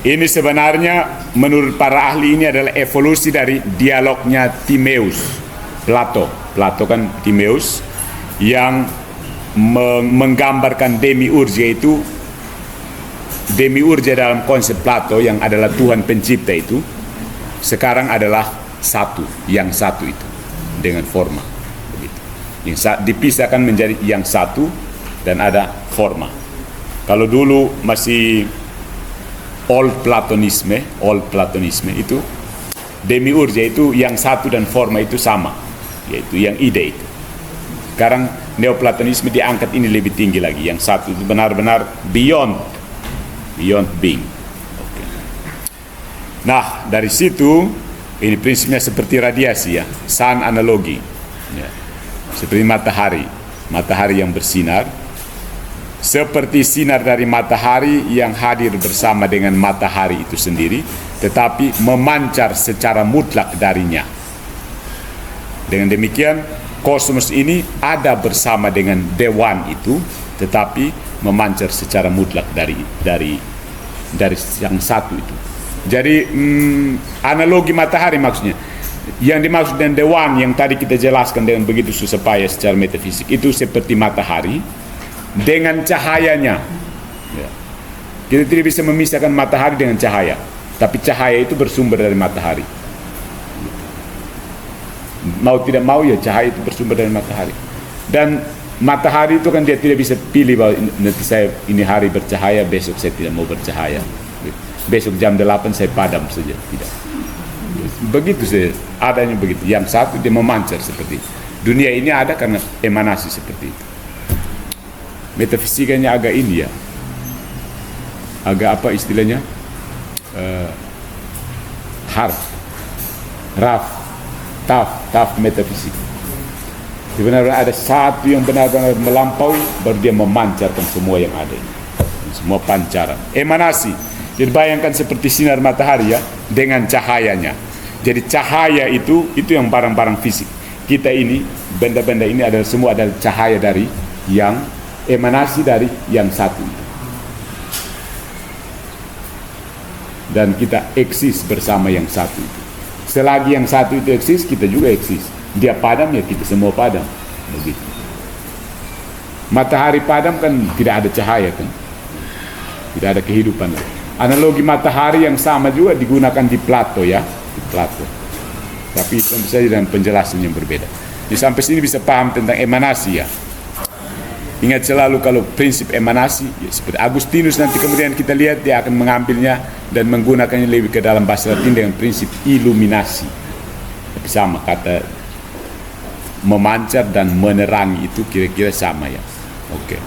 ini sebenarnya menurut para ahli ini adalah evolusi dari dialognya Timaeus, Plato kan Timaeus yang menggambarkan demiurge, yaitu demiurge dalam konsep Plato yang adalah Tuhan pencipta itu sekarang adalah satu, yang satu itu dengan forma begitu. Yang dipisahkan menjadi yang satu dan ada forma. Kalau dulu masih old platonisme itu demiurge itu yang satu dan forma itu sama, yaitu yang ide itu. Sekarang neoplatonisme diangkat ini lebih tinggi lagi, yang satu itu benar-benar beyond being. Okay. Nah, dari situ ini prinsipnya seperti radiasi ya, sun analogi ya. Seperti matahari yang bersinar, seperti sinar dari matahari yang hadir bersama dengan matahari itu sendiri, tetapi memancar secara mutlak darinya. Dengan demikian kosmos ini ada bersama dengan dewan itu, tetapi memancar secara mutlak dari yang satu itu. Jadi analogi matahari maksudnya, yang dimaksud dengan dewan yang tadi kita jelaskan dengan begitu susah payah secara metafisik, itu seperti matahari dengan cahayanya. Ya. Kita tidak bisa memisahkan matahari dengan cahaya, tapi cahaya itu bersumber dari matahari. Mau tidak mau ya cahaya itu bersumber dari matahari. Dan matahari itu kan dia tidak bisa pilih bahwa nanti saya ini hari bercahaya, besok saya tidak mau bercahaya. Besok jam 8 saya padam saja, tidak. Begitu saja, adanya begitu. Yang satu dia memancar seperti itu. Dunia ini ada karena emanasi seperti itu. Metafisikanya agak ini ya, agak apa istilahnya, taf metafisik. Sebenarnya ada satu yang benar-benar melampaui, baru dia memancarkan semua yang ada ini. Semua pancaran, emanasi. Jadi bayangkan seperti sinar matahari ya, dengan cahayanya. Jadi cahaya itu yang barang-barang fisik. Kita ini, benda-benda ini adalah semua adalah cahaya dari yang emanasi dari yang satu itu. Dan kita eksis bersama yang satu itu. Selagi yang satu itu eksis, kita juga eksis. Dia padam ya kita semua padam. Begitu. Matahari padam kan tidak ada cahaya kan, tidak ada kehidupan. Analogi matahari yang sama juga digunakan di Plato ya, di Plato. Tapi tentu saja dengan penjelasan yang berbeda. Jadi sampai sini bisa paham tentang emanasi ya. Ingat selalu kalau prinsip emanasi ya, seperti Agustinus nanti kemudian kita lihat dia akan mengambilnya dan menggunakannya lebih ke dalam bahasa Latin dengan prinsip iluminasi. Tapi sama kata memancar dan menerangi itu kira-kira sama ya. Oke.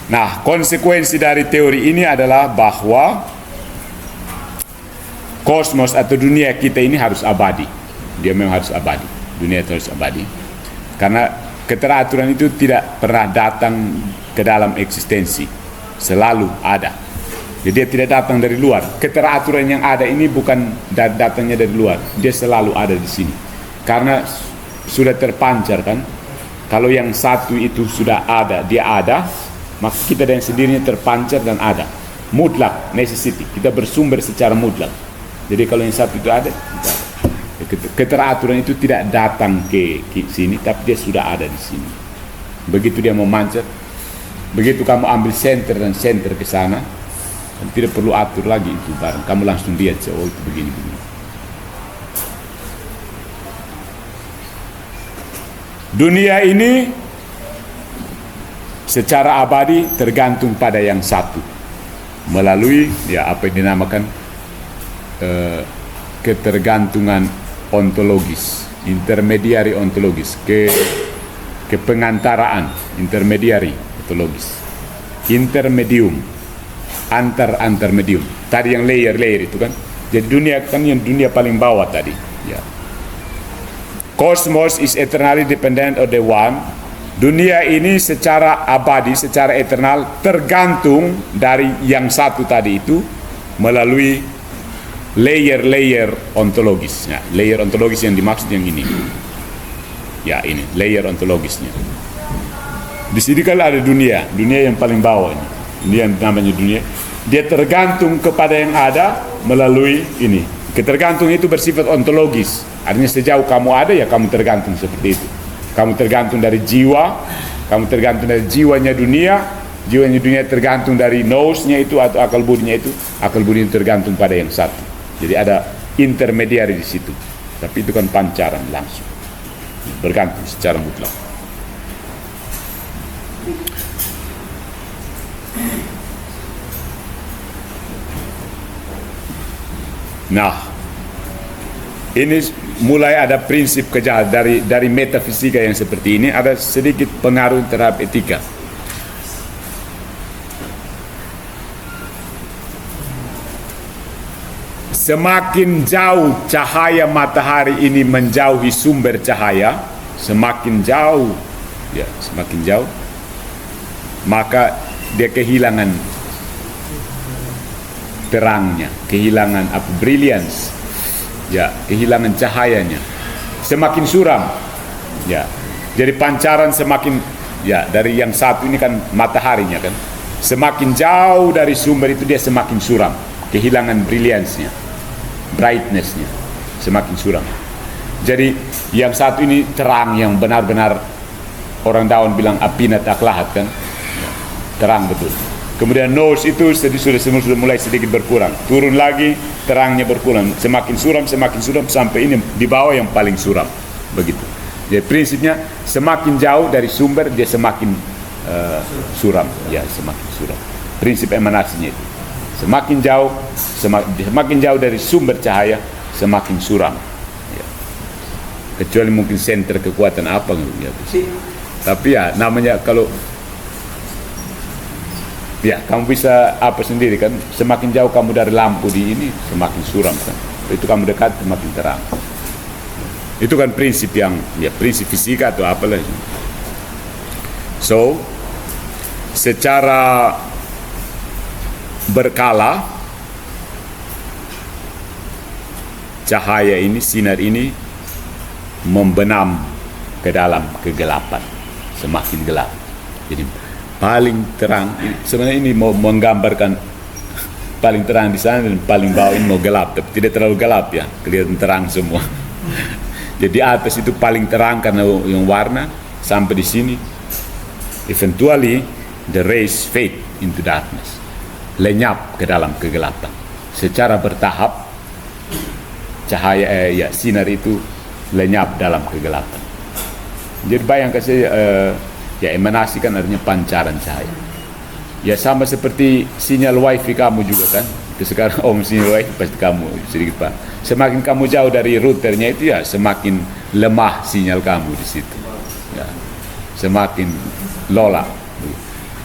Nah, konsekuensi dari teori ini adalah bahwa kosmos atau dunia kita ini harus abadi. Dia memang harus abadi. Dunia itu harus abadi. Karena keteraturan itu tidak pernah datang ke dalam eksistensi. Selalu ada. Jadi dia tidak datang dari luar. Keteraturan yang ada ini bukan datangnya dari luar. Dia selalu ada di sini. Karena sudah terpancar kan. Kalau yang satu itu sudah ada, dia ada, maka kita dengan sendirinya terpancar dan ada. Mutlak, necessity. Kita bersumber secara mutlak. Jadi kalau yang satu itu ada, kita ada. Keteraturan itu tidak datang ke sini, tapi dia sudah ada di sini. Begitu dia memancar, begitu kamu ambil senter dan senter ke sana, dan tidak perlu atur lagi itu barang. Kamu langsung lihat, oh itu begini-begini. Dunia ini secara abadi tergantung pada yang satu melalui apa yang dinamakan ketergantungan ontologis, intermediari ontologis, kepengantaraan, intermediari ontologis, intermedium, antar medium. Tadi yang layer itu kan. Jadi dunia kan yang dunia paling bawah tadi. Ya. Cosmos is eternally dependent on the one. Dunia ini secara abadi, secara eternal tergantung dari yang satu tadi itu melalui layer ontologisnya. Layer ontologis yang dimaksud yang ini. Ya ini, layer ontologisnya. Di sini kan ada dunia yang paling bawah ini. Ini yang namanya dunia. Dia tergantung kepada yang ada melalui ini. Ketergantung itu bersifat ontologis. Artinya sejauh kamu ada ya kamu tergantung seperti itu. Kamu tergantung dari jiwa, kamu tergantung dari jiwanya dunia tergantung dari nous-nya itu atau akal budinya itu. Akal budi itu tergantung pada yang satu. Jadi ada intermediari di situ. Tapi itu kan pancaran langsung. Bergantung secara mutlak. Nah, ini mulai ada prinsip kejahatan dari metafisika yang seperti ini, ada sedikit pengaruh terhadap etika. Semakin jauh cahaya matahari ini menjauhi sumber cahaya, semakin jauh, maka dia kehilangan terangnya, kehilangan brilliance, kehilangan cahayanya, semakin suram, jadi pancaran semakin, dari yang satu ini kan mataharinya kan, semakin jauh dari sumber itu dia semakin suram, kehilangan brilliance-nya, brightness-nya, semakin suram. Jadi yang satu ini terang yang benar-benar orang daun bilang apinat aklahat kan, terang betul. Kemudian nose itu sudah mulai sedikit berkurang, turun lagi, terangnya berkurang, semakin suram sampai ini di bawah yang paling suram, begitu. Jadi prinsipnya semakin jauh dari sumber dia semakin suram, semakin suram. Prinsip emanasinya itu, semakin jauh dari sumber cahaya semakin suram. Kecuali mungkin senter kekuatan apa gitu. Tapi namanya kalau kamu bisa sendiri kan, semakin jauh kamu dari lampu di ini semakin suram kan, itu kamu dekat semakin terang. Itu kan prinsip yang prinsip fisika atau apalah. So secara berkala cahaya ini, sinar ini membenam ke dalam kegelapan, semakin gelap. Jadi paling terang, sebenarnya ini mau menggambarkan paling terang di sana dan paling bawah ini mau gelap, tapi tidak terlalu gelap kelihatan terang semua. Jadi atas itu paling terang karena yang warna sampai di sini. Eventually the rays fade into darkness, lenyap ke dalam kegelapan. Secara bertahap cahaya sinar itu lenyap dalam kegelapan. Jadi bayangkan saja emanasi kan artinya pancaran cahaya. Sama seperti sinyal wifi kamu juga kan. Sekarang sinyal wifi pasti kamu sedikit pak. Semakin kamu jauh dari routernya itu semakin lemah sinyal kamu di situ. Semakin lola.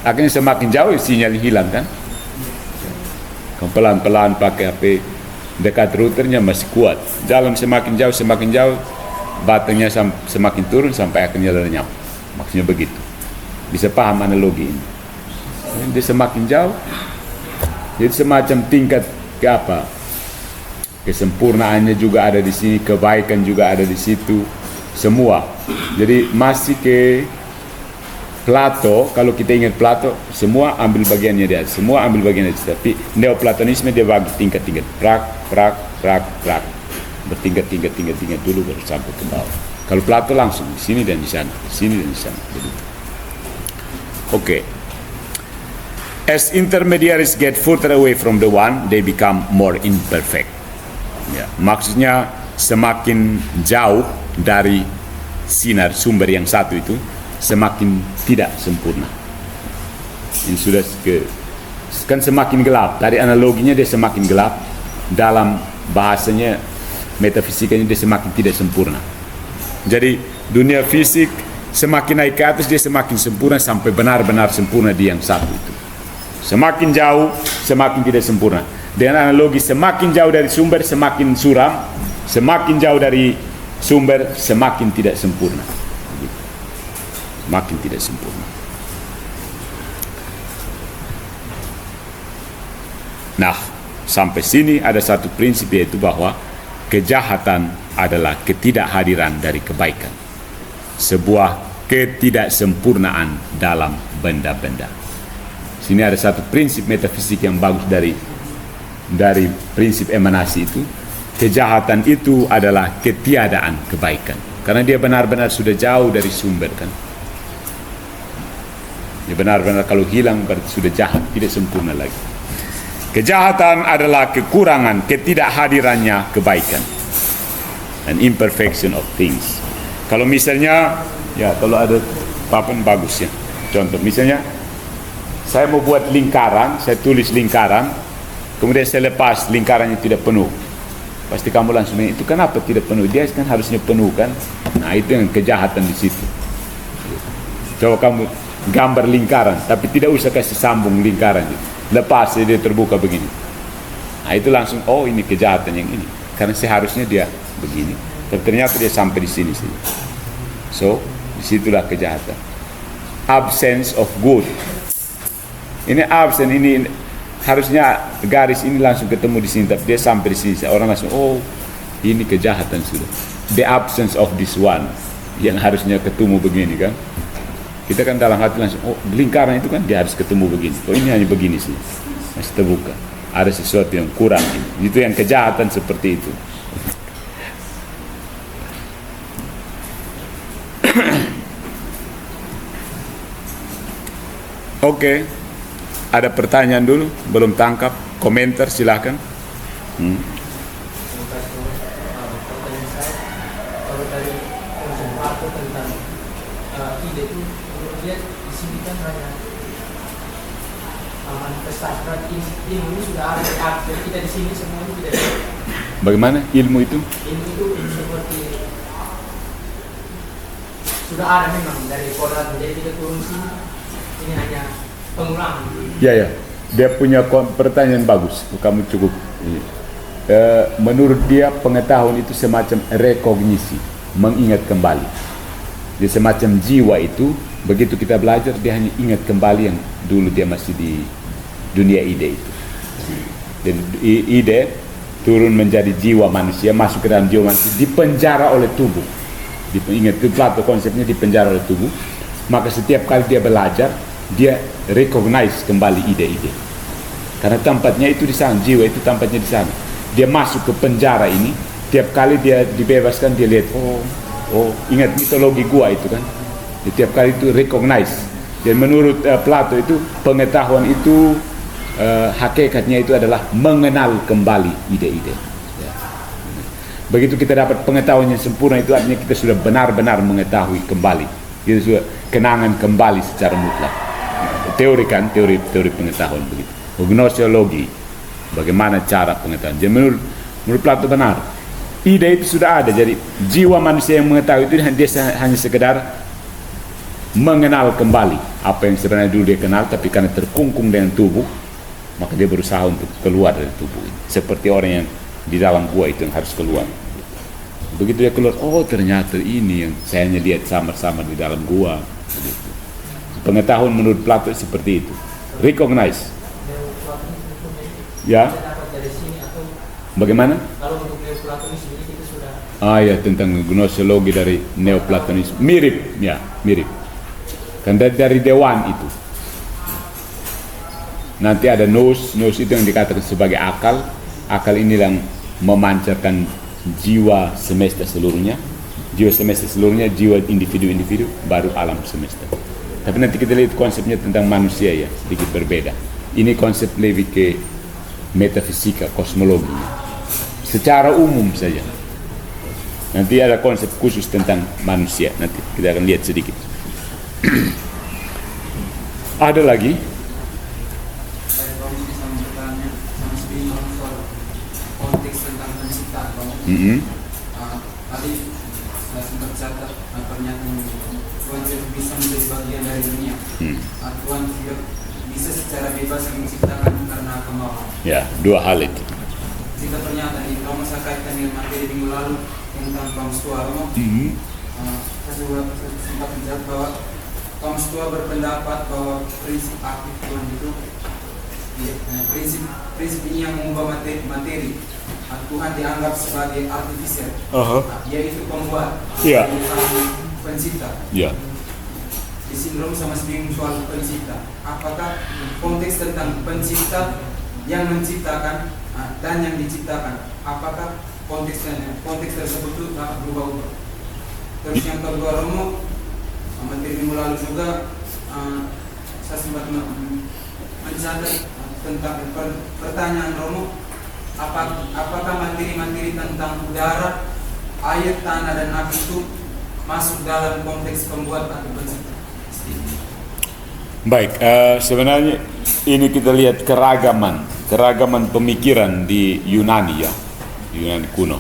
Akhirnya semakin jauh sinyal hilang kan. Kamu pelan-pelan pakai HP dekat routernya masih kuat. Dalam semakin jauh batangnya semakin turun sampai akhirnya lenyap. Maksudnya begitu. Bisa paham analogi ini. Dia semakin jauh, jadi semacam tingkat kesempurnaannya juga ada di sini, kebaikan juga ada di situ, semua. Jadi masih ke Plato, kalau kita ingat Plato, semua ambil bagiannya dia, tapi Neoplatonisme dia bagi tingkat-tingkat, prak. bertingkat dulu baru sampai ke bawah. Kalau Plato langsung di sini dan di sana, di sini dan di sana. Oke. As intermediaries get further away from the one, they become more imperfect. Ya, maksudnya semakin jauh dari sinar sumber yang satu itu, semakin tidak sempurna. Ini sudah kan semakin gelap. Dari analoginya dia semakin gelap, dalam bahasanya metafisikanya dia semakin tidak sempurna. Jadi dunia fisik semakin naik ke atas dia semakin sempurna sampai benar-benar sempurna di yang satu itu. Semakin jauh semakin tidak sempurna. Dengan analogi semakin jauh dari sumber semakin suram, semakin jauh dari sumber semakin tidak sempurna. Semakin tidak sempurna. Nah, sampai sini ada satu prinsip, yaitu bahwa kejahatan adalah ketidakhadiran dari kebaikan, sebuah ketidaksempurnaan dalam benda-benda. Sini ada satu prinsip metafisik yang bagus dari prinsip emanasi itu. Kejahatan itu adalah ketiadaan kebaikan, karena dia benar-benar sudah jauh dari sumber kan. Dia benar-benar kalau hilang berarti sudah jahat, tidak sempurna lagi. Kejahatan adalah kekurangan, ketidakhadirannya kebaikan, an imperfection of things. Kalau misalnya, ya kalau ada papan bagus ya. Contoh, misalnya saya mau buat lingkaran, saya tulis lingkaran, kemudian saya lepas lingkarannya tidak penuh. Pasti kamu langsung, itu kenapa tidak penuh? Dia kan harusnya penuh kan? Nah itu yang kejahatan di situ. Coba kamu gambar lingkaran, tapi tidak usah kasih sambung lingkaran. Lepas dia terbuka begini. Nah itu langsung, oh ini kejahatan yang ini. Karena seharusnya dia begini, tapi ternyata dia sampai di sini sih. So disitulah kejahatan. Absence of good. Ini absent, ini harusnya garis ini langsung ketemu di sini, tapi dia sampai di sini. Orang langsung, oh ini kejahatan sudah. The absence of this one, yang harusnya ketemu begini kan. Kita kan dalam hati langsung, oh lingkaran itu kan dia harus ketemu begini. Oh ini hanya begini sih, masih terbuka. Ada sesuatu yang kurang. Itu yang kejahatan seperti itu. Oke. Ada pertanyaan dulu, belum tangkap, komentar silakan. Pertanyaan saya, kalau dari Plato tentang ide itu, menurut dia di sini kan hanya manifestasi ilmu ini sudah ada. Jadi kita di sini semua itu tidak ada. Bagaimana ilmu itu? Ilmu itu seperti sudah ada memang dari kodrat, jadi kita turun sini. Ini hanya pengulangan. Ya. Dia punya pertanyaan bagus. Kamu cukup. Menurut dia pengetahuan itu semacam rekognisi, mengingat kembali. Dia semacam jiwa itu, begitu kita belajar dia hanya ingat kembali yang dulu dia masih di dunia ide itu. Jadi ide turun menjadi jiwa manusia, masuk ke dalam jiwa manusia, dipenjara oleh tubuh. Ingat itu Plato konsepnya dipenjara oleh tubuh. Maka setiap kali dia belajar, dia recognize kembali ide-ide. Karena tempatnya itu di sana, jiwa itu tempatnya di sana. Dia masuk ke penjara ini, tiap kali dia dibebaskan dia lihat, oh ingat mitologi gua itu kan. Tiap kali itu recognize. Dan menurut Plato itu pengetahuan itu hakikatnya itu adalah mengenal kembali ide-ide. Ya. Begitu kita dapat pengetahuan yang sempurna itu artinya kita sudah benar-benar mengetahui kembali. Kita sudah kenangan kembali secara mutlak. Teori kan, teori pengetahuan begitu. Gnosiologi, bagaimana cara pengetahuan. Jadi menurut Plato benar. Ide itu sudah ada. Jadi jiwa manusia yang mengetahui itu dia hanya sekedar mengenal kembali apa yang sebenarnya dulu dia kenal, tapi karena terkungkung dengan tubuh, maka dia berusaha untuk keluar dari tubuh ini. Seperti orang yang di dalam gua itu yang harus keluar. Begitu dia keluar, oh ternyata ini yang saya hanya lihat samar-samar di dalam gua. Begitu. Pengetahuan menurut Plato seperti itu. Recognize. Ya. Bagaimana? Kalau untuk Neoplatonis ini kita sudah. Ya tentang gnosiologi dari Neoplatonis. Mirip, ya mirip. Kan dari Dewan itu. Nanti ada nous itu yang dikatakan sebagai akal. Akal ini yang memancarkan jiwa semesta seluruhnya, jiwa individu-individu, baru alam semesta. Tapi nanti kita lihat konsepnya tentang manusia ya, sedikit berbeda. Ini konsep lebih ke metafisika, kosmologi. Secara umum saja. Nanti ada konsep khusus tentang manusia, nanti kita akan lihat sedikit. Ada lagi? Saya kalau bisa bertanya sama sebelum soal konteks tentang penciptaan. Tadi saya sempat catat pernyataan Tuhan tidak bisa menjadi bagian dari dunia. Tuhan tidak bisa secara bebas menciptakan karena kemauan. Ya, dua hal itu. Jika pernyataan ini kamu saya kaitkan dengan materi minggu lalu tentang kaum Stoa, saya juga sempat menjawab bahwa kaum Stoa berpendapat bahwa prinsip aktif Tuhan itu prinsip ini yang mengubah materi. Tuhan dianggap sebagai artificial, yaitu pembuat, bukan pencipta. Di sindrom sama sebelum soal pencipta, apakah konteks tentang pencipta yang menciptakan dan yang diciptakan, apakah konteks tersebut itu dapat berubah-ubah? Terus yang kedua, Romo, materi minggu lalu juga saya sempat mencatat tentang pertanyaan Romo, apakah materi-materi tentang udara, air, tanah, dan api itu masuk dalam konteks pembuat atau pencipta? Baik, sebenarnya ini kita lihat keragaman pemikiran di Yunani ya, Yunani kuno.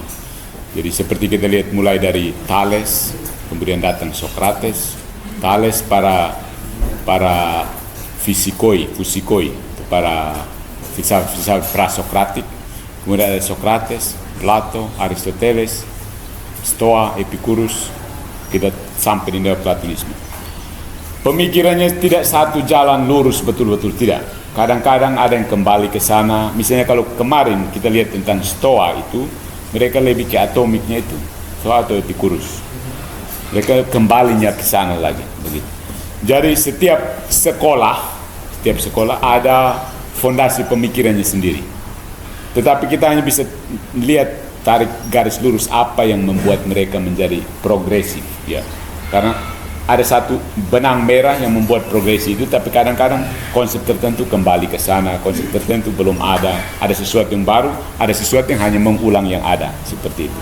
Jadi seperti kita lihat mulai dari Thales, kemudian datang Socrates, Thales para fusikoi, para filsafat prasokratik, kemudian ada Socrates, Plato, Aristoteles, Stoa, Epicurus, kita sampai di Neoplatonisme. Pemikirannya tidak satu jalan lurus betul-betul, tidak. Kadang-kadang ada yang kembali ke sana. Misalnya kalau kemarin kita lihat tentang Stoa itu, mereka lebih ke atomiknya itu, Stoa atau Epicurus. Mereka kembalinya ke sana lagi, begitu. Jadi setiap sekolah ada fondasi pemikirannya sendiri. Tetapi kita hanya bisa lihat, tarik garis lurus apa yang membuat mereka menjadi progresif, ya. Karena ada satu benang merah yang membuat progresi itu, tapi kadang-kadang konsep tertentu kembali ke sana, konsep tertentu belum ada sesuatu yang baru, ada sesuatu yang hanya mengulang yang ada, seperti itu.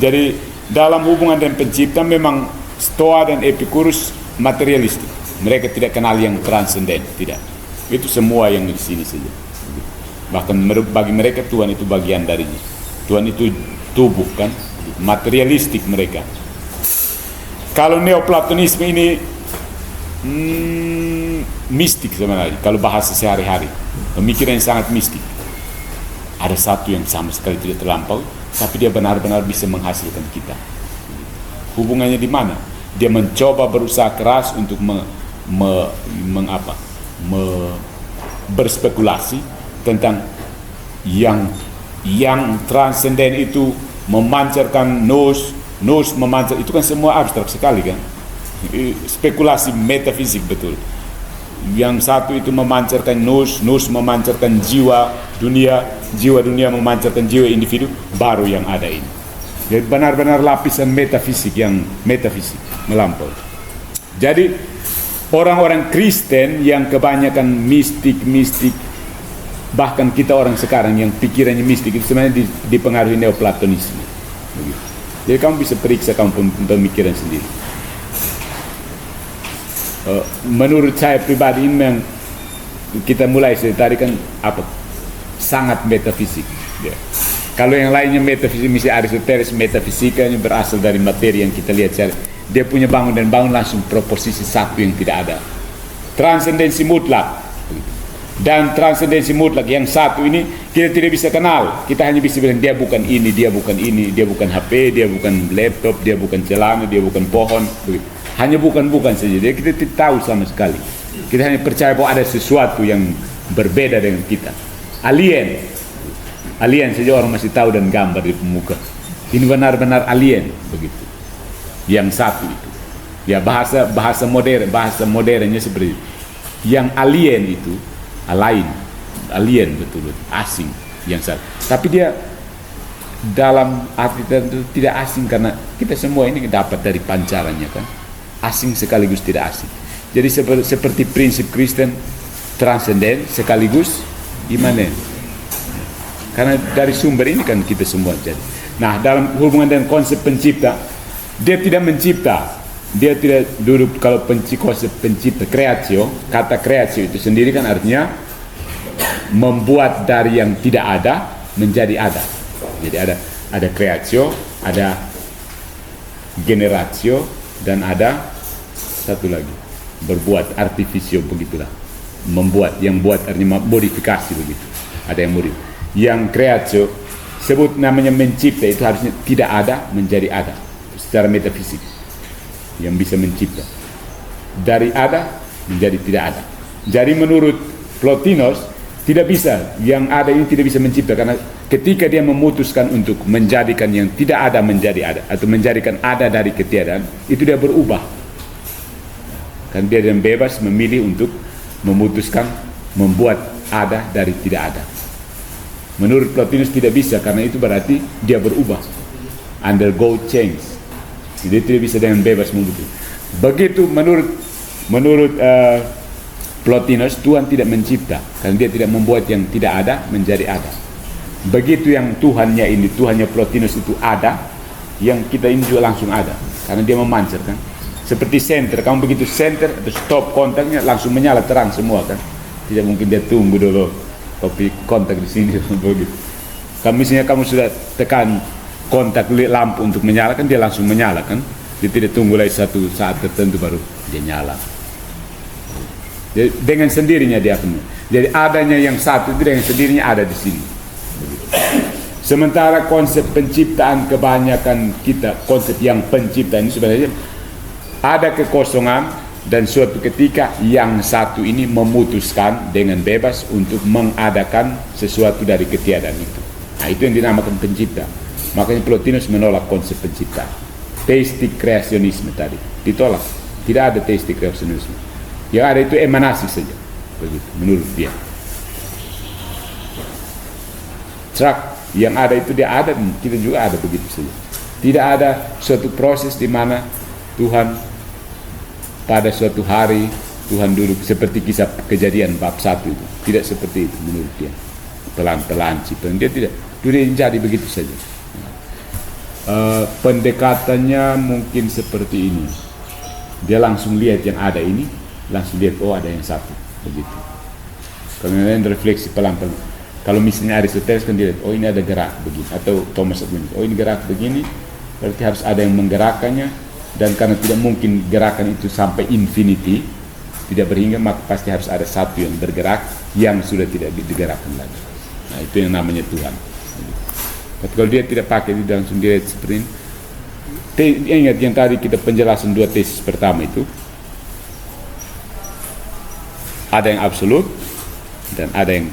Jadi dalam hubungan dengan pencipta memang Stoa dan Epicurus materialistik. Mereka tidak kenal yang transenden, tidak. Itu semua yang di sini saja. Bahkan bagi mereka Tuhan itu bagian darinya. Tuhan itu tubuh kan, materialistik mereka. Kalau Neoplatonisme ini mistik sebenarnya, kalau bahasa sehari-hari, pemikiran yang sangat mistik. Ada satu yang sama sekali tidak terlampau, tapi dia benar-benar bisa menghasilkan kita. Hubungannya di mana? Dia mencoba berusaha keras untuk berspekulasi tentang yang transenden itu memancarkan nous memancar, itu kan semua abstrak sekali kan, spekulasi metafisik betul. Yang satu itu memancarkan nous memancarkan jiwa dunia memancarkan jiwa individu, baru yang ada ini. Jadi benar-benar lapisan metafisik melampaui. Jadi orang-orang Kristen yang kebanyakan mistik, bahkan kita orang sekarang yang pikirannya mistik itu sebenarnya dipengaruhi Neoplatonisme. Begitu. Jadi kamu bisa periksa kamu pemikiran sendiri. Menurut saya pribadi ini memang kita mulai tadi kan sangat metafisik. Ya. Kalau yang lainnya metafisik, misalnya Aristoteles metafisikanya berasal dari materi yang kita lihat. Dia punya bangun langsung proposisi satu yang tidak ada. Transendensi mutlak. Dan transendensi mutlak yang satu ini kita tidak bisa kenal. Kita hanya bisa bilang dia bukan ini, dia bukan HP, dia bukan laptop, dia bukan celana, dia bukan pohon. Begitu. Hanya bukan saja. Jadi kita tidak tahu sama sekali. Kita hanya percaya bahwa ada sesuatu yang berbeda dengan kita. Alien saja orang masih tahu dan gambar di muka. Ini benar-benar alien begitu. Yang satu itu. Ya bahasa modernnya seperti itu. Yang alien itu alien betul, asing yang satu. Tapi dia dalam arti tertentu tidak asing karena kita semua ini dapat dari pancarannya kan, asing sekaligus tidak asing. Jadi seperti prinsip Kristen, transenden sekaligus imanen, karena dari sumber ini kan kita semua jadi. Nah, dalam hubungan dengan konsep pencipta, dia tidak mencipta, dia tidak duduk. Kalau konsep pencipta, kreatio, kata kreatio itu sendiri kan artinya membuat dari yang tidak ada menjadi ada. Jadi ada kreatio, ada generatio, dan ada satu lagi berbuat, artificio, begitulah. Membuat, yang buat artinya modifikasi begitu. Ada yang modif. Yang kreatio sebut namanya mencipta, itu harusnya tidak ada menjadi ada secara metafisik. Yang bisa mencipta dari ada menjadi tidak ada. Jadi menurut Plotinus tidak bisa, yang ada ini tidak bisa mencipta, karena ketika dia memutuskan untuk menjadikan yang tidak ada menjadi ada, atau menjadikan ada dari ketiadaan, itu dia berubah. Kan dia dan bebas memilih untuk memutuskan membuat ada dari tidak ada. Menurut Plotinus tidak bisa, karena itu berarti dia berubah, undergo change. Jadi tidak bisa dengan bebas begitu. Begitu menurut Plotinus, Tuhan tidak mencipta, karena dia tidak membuat yang tidak ada menjadi ada. Begitu yang Tuhannya ini, Tuhannya Plotinus itu ada, yang kita ini juga langsung ada, karena dia memancar kan. Seperti senter, kamu begitu senter atau stop kontaknya langsung menyala terang semua kan. Tidak mungkin dia tunggu dulu kopi kontak di sini begitu. Misalnya kamu sudah tekan kontak lampu untuk menyala kan, dia langsung menyala kan. Dia tidak tunggu lagi satu saat tertentu baru dia nyala. Jadi, dengan sendirinya dia akan. Jadi adanya yang satu itu dengan sendirinya ada di sini. Sementara konsep penciptaan kebanyakan kita, konsep yang pencipta ini sebenarnya ada kekosongan, dan suatu ketika yang satu ini memutuskan dengan bebas untuk mengadakan sesuatu dari ketiadaan itu. Nah, itu yang dinamakan pencipta. Makanya Plotinus menolak konsep pencipta. Theistic kreasionisme tadi ditolak. Tidak ada theistic kreasionisme. Yang ada itu emanasi saja. Begitu menurut dia. Trak yang ada itu dia ada, kita juga ada begitu saja. Tidak ada suatu proses di mana Tuhan pada suatu hari Tuhan duduk seperti kisah Kejadian bab 1 itu. Tidak seperti itu menurut dia. Pelan-pelan ciptaan dia tidak. Dia jadi begitu saja. Pendekatannya mungkin seperti ini. Dia langsung lihat yang ada ini, langsung lihat oh ada yang satu begitu. Kemudian refleksi pelan-pelan. Kalau misalnya Aristoteles kan dia lihat oh ini ada gerak begini, atau Thomas Aquinas oh ini gerak begini, berarti harus ada yang menggerakkannya. Dan karena tidak mungkin gerakan itu sampai infinity, tidak berhingga, maka pasti harus ada satu yang bergerak yang sudah tidak digerakkan lagi. Nah, itu yang namanya Tuhan. Tapi kalau dia tidak pakai, dia langsung dilihat seperti ini. Ingat yang tadi kita penjelasan dua tesis pertama itu, ada yang absolut dan ada yang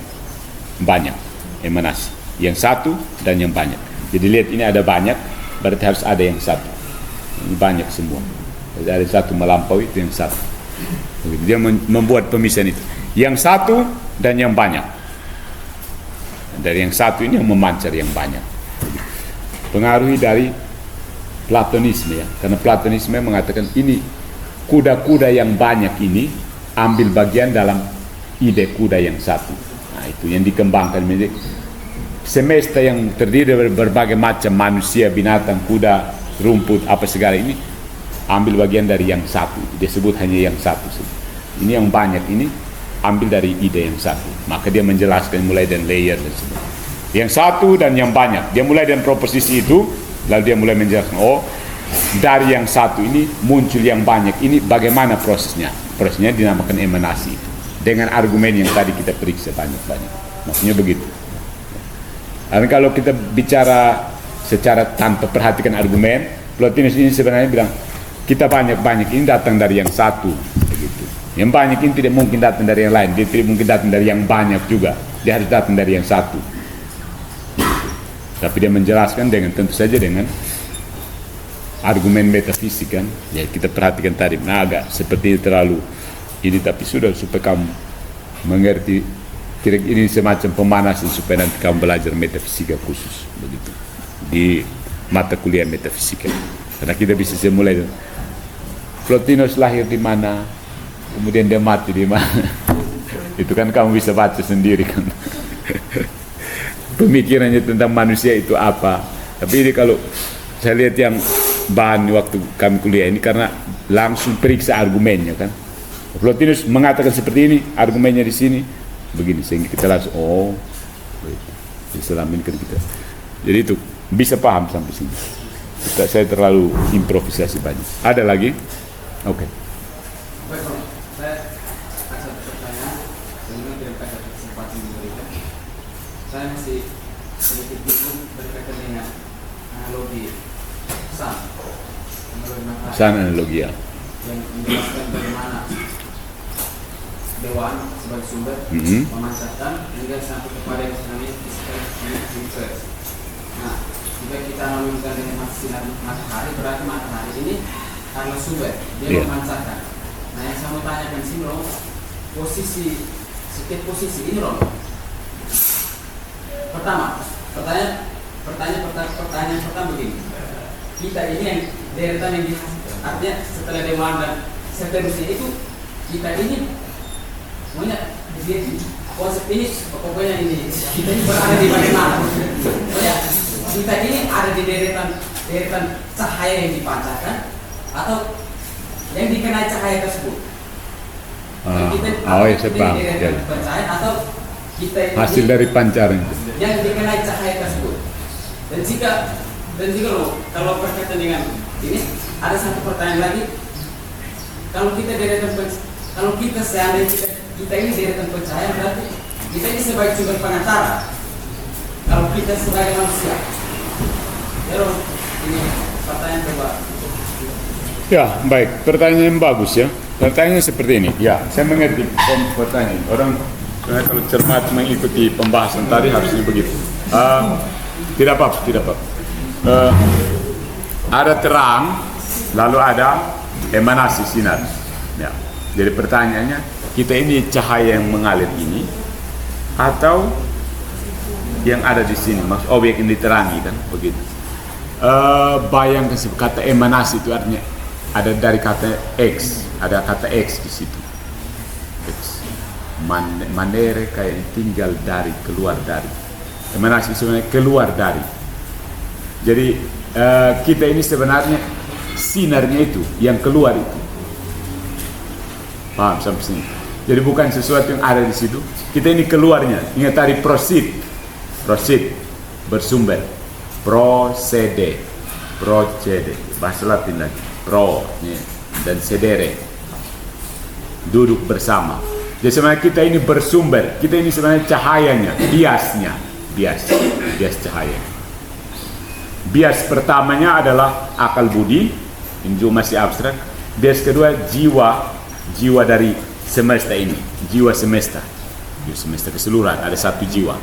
banyak, emanasi. Yang satu dan yang banyak. Jadi lihat ini ada banyak, berarti harus ada yang satu. Ini banyak semua. Jadi ada satu melampaui, itu yang satu. Dia membuat pemisahan itu. Yang satu dan yang banyak. Dari yang satu ini yang memancar yang banyak. Pengaruhi dari Platonisme ya. Karena Platonisme mengatakan ini kuda-kuda yang banyak ini ambil bagian dalam ide kuda yang satu. Nah itu yang dikembangkan menjadi semesta yang terdiri dari berbagai macam manusia, binatang, kuda, rumput, apa segala ini ambil bagian dari yang satu. Dia sebut hanya yang satu. Ini yang banyak ini ambil dari ide yang satu. Maka dia menjelaskan mulai dari layer dan sebagainya. Yang satu dan yang banyak. Dia mulai dengan proposisi itu, lalu dia mulai menjelaskan oh dari yang satu ini muncul yang banyak ini bagaimana prosesnya. Prosesnya dinamakan emanasi itu. Dengan argumen yang tadi kita periksa banyak-banyak. Maksudnya begitu. Dan kalau kita bicara secara tanpa perhatikan argumen, Plotinus ini sebenarnya bilang kita banyak-banyak ini datang dari yang satu begitu. Yang banyak ini tidak mungkin datang dari yang lain, dia tidak mungkin datang dari yang banyak juga, dia harus datang dari yang satu. Tapi dia menjelaskan dengan tentu saja dengan argumen metafisik kan. Ya kita perhatikan tadi, nah agak seperti terlalu ini, tapi sudah supaya kamu mengerti, ini semacam pemanasan supaya nanti kamu belajar metafisika khusus begitu. di mata kuliah metafisika. Karena kita bisa mulai Plotinus lahir di mana, kemudian dia mati di mana. Itu kan kamu bisa baca sendiri kan. Pemikirannya tentang manusia itu apa. Tapi ini kalau saya lihat yang bahan waktu kami kuliah ini, karena langsung periksa argumennya kan. Plotinus mengatakan seperti ini, argumennya di sini begini, sehingga kita langsung Islam ini kan kita. Jadi itu bisa paham sampai sini. Saya terlalu improvisasi banyak. Ada lagi? Oke. Baik, Bro. Saya ada pertanyaan, sebenarnya tidak ada kesempatan diberikan. Saya masih sedikit bingung berkaitan dengan analogi sun, analogi matahari. Sun analogi ya. Yang menjelaskan bagaimana dewan sebagai sumber memancarkan hingga sampai kepada yang namanya physical influence. Nah, jika kita analogikan dengan sinar matahari, berarti matahari ini karena sumber dia memancarkan. Nah, yang saya mau tanyakan sih, Bro, setiap posisi ini, Bro. Pertama, pertanyaan pertama begini. Kita ini yang deretan yang artinya setelah dewan dan seterusnya itu kita ini semuanya konsep ini pokoknya ini kita ini berada di bagaimana? Pokoknya kita ini ada di deretan cahaya yang dipancarkan atau yang dikenai cahaya tersebut. Saya paham. Cahaya atau kita ini Hasil dari pancaran itu. yang dikenai cahaya tersebut. Dan jika kalau berkaitan dengan ini ada satu pertanyaan lagi. Kalau kita seandainya kita ini deretan pencahayaan, berarti kita ini sebagai sumber pengantara. Kalau kita sebagai manusia, ini pertanyaan coba. Ya, baik. Pertanyaan yang bagus ya. Pertanyaannya seperti ini. Ya, saya mengerti pertanyaan. Orang kalau cermat mengikuti pembahasan tadi harusnya begitu. Tidak apa-apa. Ada terang, lalu ada emanasi sinar. Ya. Jadi pertanyaannya, kita ini cahaya yang mengalir ini, atau yang ada di sini, maksud objek yang diterangi kan, begitu. Bayangkan kata emanasi itu artinya ada dari kata X, ada kata X di situ. X. Manere kayak tinggal dari, keluar dari. Emanasi sebenarnya keluar dari. Jadi kita ini sebenarnya sinarnya itu yang keluar itu. Paham sampai sini? Jadi bukan sesuatu yang ada di situ. Kita ini keluarnya. Ingat tadi proceed, bersumber, procede, bahasa Latin lagi, dan sedere, duduk bersama. Jadi sebenarnya kita ini bersumber. Kita ini sebenarnya cahayanya, bias cahaya. Bias pertamanya adalah akal budi, ini juga masih abstrak. Bias kedua jiwa dari semesta ini, jiwa semesta keseluruhan, ada satu jiwa.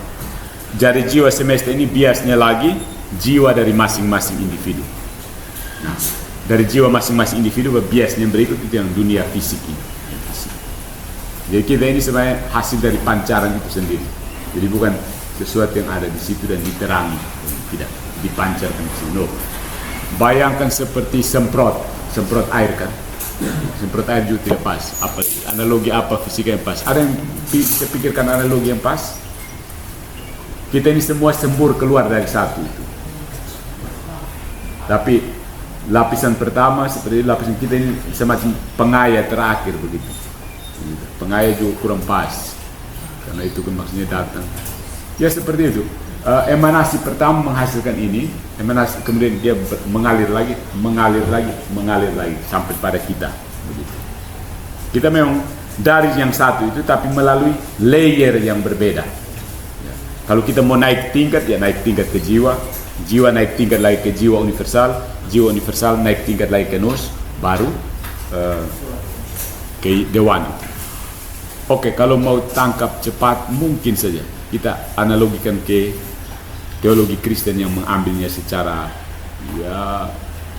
Jadi jiwa semesta ini biasnya lagi jiwa dari masing-masing individu. Nah, dari jiwa masing-masing individu biasnya berikut itu yang dunia fisik ini. Jadi kita ini sebenarnya hasil dari pancaran itu sendiri. Jadi bukan sesuatu yang ada di situ dan diterangi, tidak dipancarkan ke sini. No. Bayangkan seperti semprot air kan. Semprot air juga tidak pas. Analogi apa fisika yang pas? Ada yang bisa pikirkan analogi yang pas? Kita ini semua sembur keluar dari satu itu. Tapi lapisan pertama seperti lapisan kita ini semacam pengaya terakhir begitu. Pengaya juga kurang pas. Karena itu kan maksudnya datang. Ya seperti itu. Emanasi pertama menghasilkan ini, emanasi kemudian dia mengalir lagi sampai pada kita. Begitu. Kita memang dari yang satu itu, tapi melalui layer yang berbeda. Ya. Kalau kita mau naik tingkat, ya naik tingkat ke jiwa naik tingkat lagi ke jiwa universal naik tingkat lagi ke nous, baru ke dewan. Oke, kalau mau tangkap cepat mungkin saja kita analogikan ke teologi Kristen yang mengambilnya secara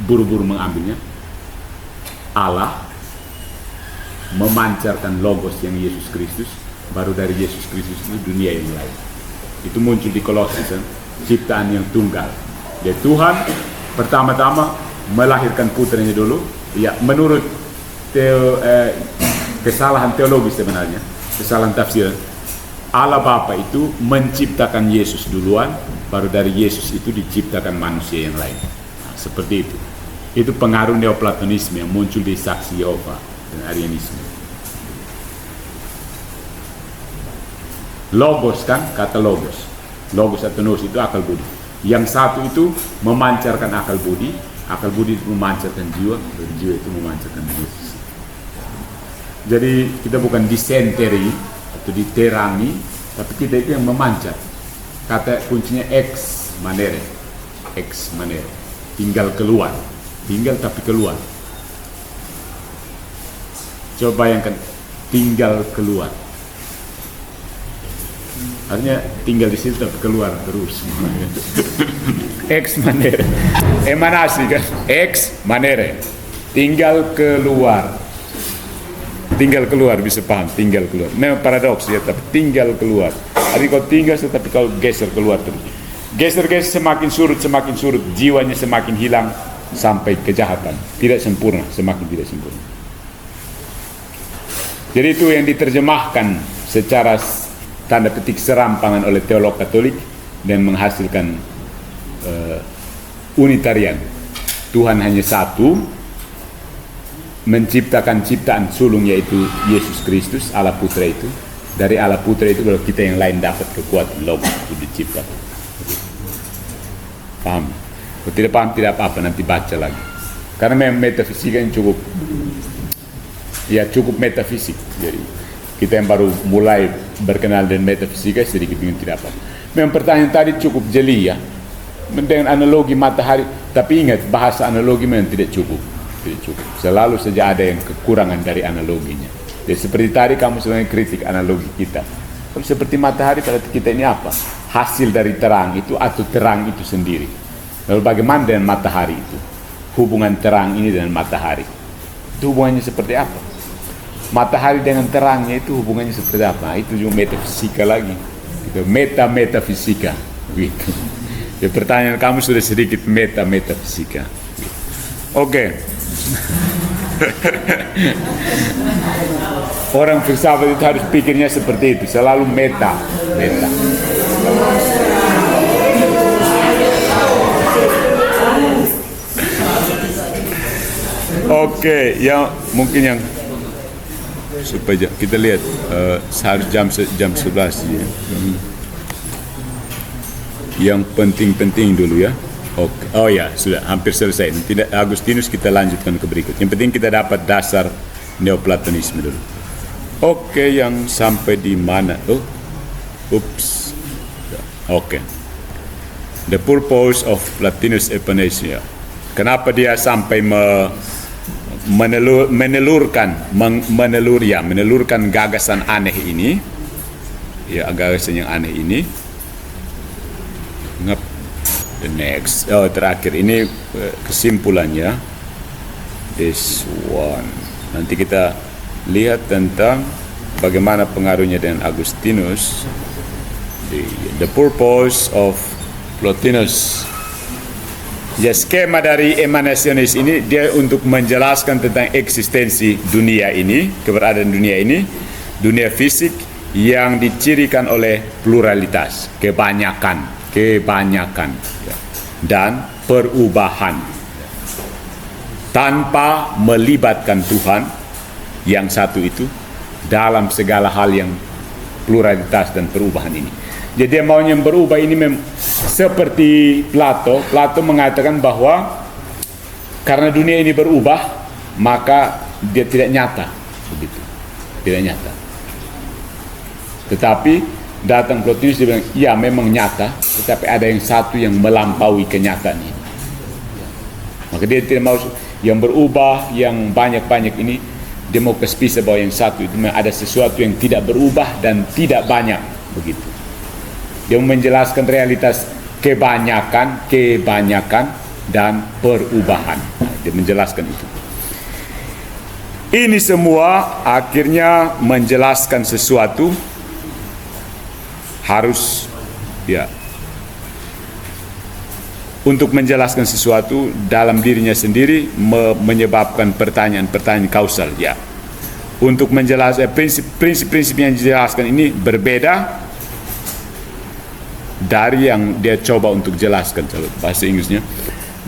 buru-buru mengambilnya. Allah memancarkan logos yang Yesus Kristus, baru dari Yesus Kristus itu dunia yang lain. Itu muncul di Kolose, ciptaan yang tunggal. Jadi Tuhan pertama-tama melahirkan putranya dulu. Ya, menurut kesalahan teologi sebenarnya, kesalahan tafsir, Allah Bapa itu menciptakan Yesus duluan, baru dari Yesus itu diciptakan manusia yang lain. Nah, seperti itu. Itu pengaruh Neoplatonisme yang muncul di Saksi Yehova dan Arianisme. Logos kan, kata logos. Logos atau nous itu akal budi. Yang satu itu memancarkan akal budi itu memancarkan jiwa, dan jiwa itu memancarkan Yesus. Jadi kita bukan disenteri atau diterangi, tapi kita itu yang memancar. Kata kuncinya ex manere, tinggal keluar, tinggal tapi keluar. Coba bayangkan, tinggal keluar. Artinya tinggal di situ tapi keluar terus. Ex manere, emanasi kan? Ex manere, tinggal keluar. Tinggal keluar, bisa paham, tinggal keluar. Memang paradoks ya, tapi tinggal keluar. Jadi kau tinggal, tapi kau geser keluar terus. Geser semakin surut, jiwanya semakin hilang sampai kejahatan. Tidak sempurna, semakin tidak sempurna. Jadi itu yang diterjemahkan secara tanda petik serampangan oleh teolog Katolik dan menghasilkan Unitarian. Tuhan hanya satu, menciptakan ciptaan sulung yaitu Yesus Kristus, Allah Putra itu. Dari Allah Putra itu kalau kita yang lain dapat kekuatan logos itu diciptakan. Paham? Kalau tidak paham tidak apa-apa, nanti baca lagi. Karena memang metafisika yang cukup metafisik. Jadi kita yang baru mulai berkenal dengan metafisika sedikit bingung tidak apa. Memang pertanyaan tadi cukup jeli ya, dengan analogi matahari. Tapi ingat, bahasa analogi memang tidak cukup. Selalu saja ada yang kekurangan dari analoginya. Jadi seperti tadi kamu sebenarnya kritik analogi kita. Tapi seperti matahari pada kita ini apa? Hasil dari terang itu atau terang itu sendiri. Lalu bagaimana dengan matahari itu? Hubungan terang ini dengan matahari. Itu hubungannya seperti apa? Matahari dengan terangnya itu hubungannya seperti apa? Itu juga metafisika lagi. Itu metafisika. Gitu. Ya, pertanyaan kamu sudah sedikit metafisika. Oke. Orang filsafat itu harus pikirnya seperti itu, selalu meta. Oke, ya mungkin yang supaya kita lihat seharus jam 11 ya. Yang penting-penting dulu ya. Oke. Oh ya, sudah hampir selesai. Tidak Agustinus kita lanjutkan ke berikut. Yang penting kita dapat dasar Neoplatonisme dulu. Oke, yang sampai di mana? Oke. The purpose of Plotinus Epinasia. Kenapa dia sampai menelurkan gagasan aneh ini? Ya, gagasan yang aneh ini. The next, terakhir ini kesimpulannya. This one. Nanti kita lihat tentang bagaimana pengaruhnya dengan Agustinus. The purpose of Plotinus. Ya, skema dari emanasionis ini dia untuk menjelaskan tentang eksistensi dunia ini, keberadaan dunia ini, dunia fisik yang dicirikan oleh pluralitas, kebanyakan dan perubahan tanpa melibatkan Tuhan yang satu itu dalam segala hal yang pluralitas dan perubahan ini. Jadi dia maunya berubah ini seperti Plato mengatakan bahwa karena dunia ini berubah maka dia tidak nyata, begitu, tidak nyata. Tetapi datang Plotinus dia bilang, ya memang nyata, tetapi ada yang satu yang melampaui kenyataan ini. Maka dia tidak mau yang berubah, yang banyak-banyak ini, dia mau kespisah bahwa yang satu itu memang ada sesuatu yang tidak berubah dan tidak banyak, begitu. Dia menjelaskan realitas kebanyakan dan perubahan. Dia menjelaskan itu. Ini semua akhirnya menjelaskan sesuatu harus ya untuk menjelaskan sesuatu dalam dirinya sendiri menyebabkan pertanyaan-pertanyaan kausal, ya. Untuk menjelaskan prinsip-prinsip yang dijelaskan ini berbeda dari yang dia coba untuk jelaskan, kalau bahasa Inggrisnya.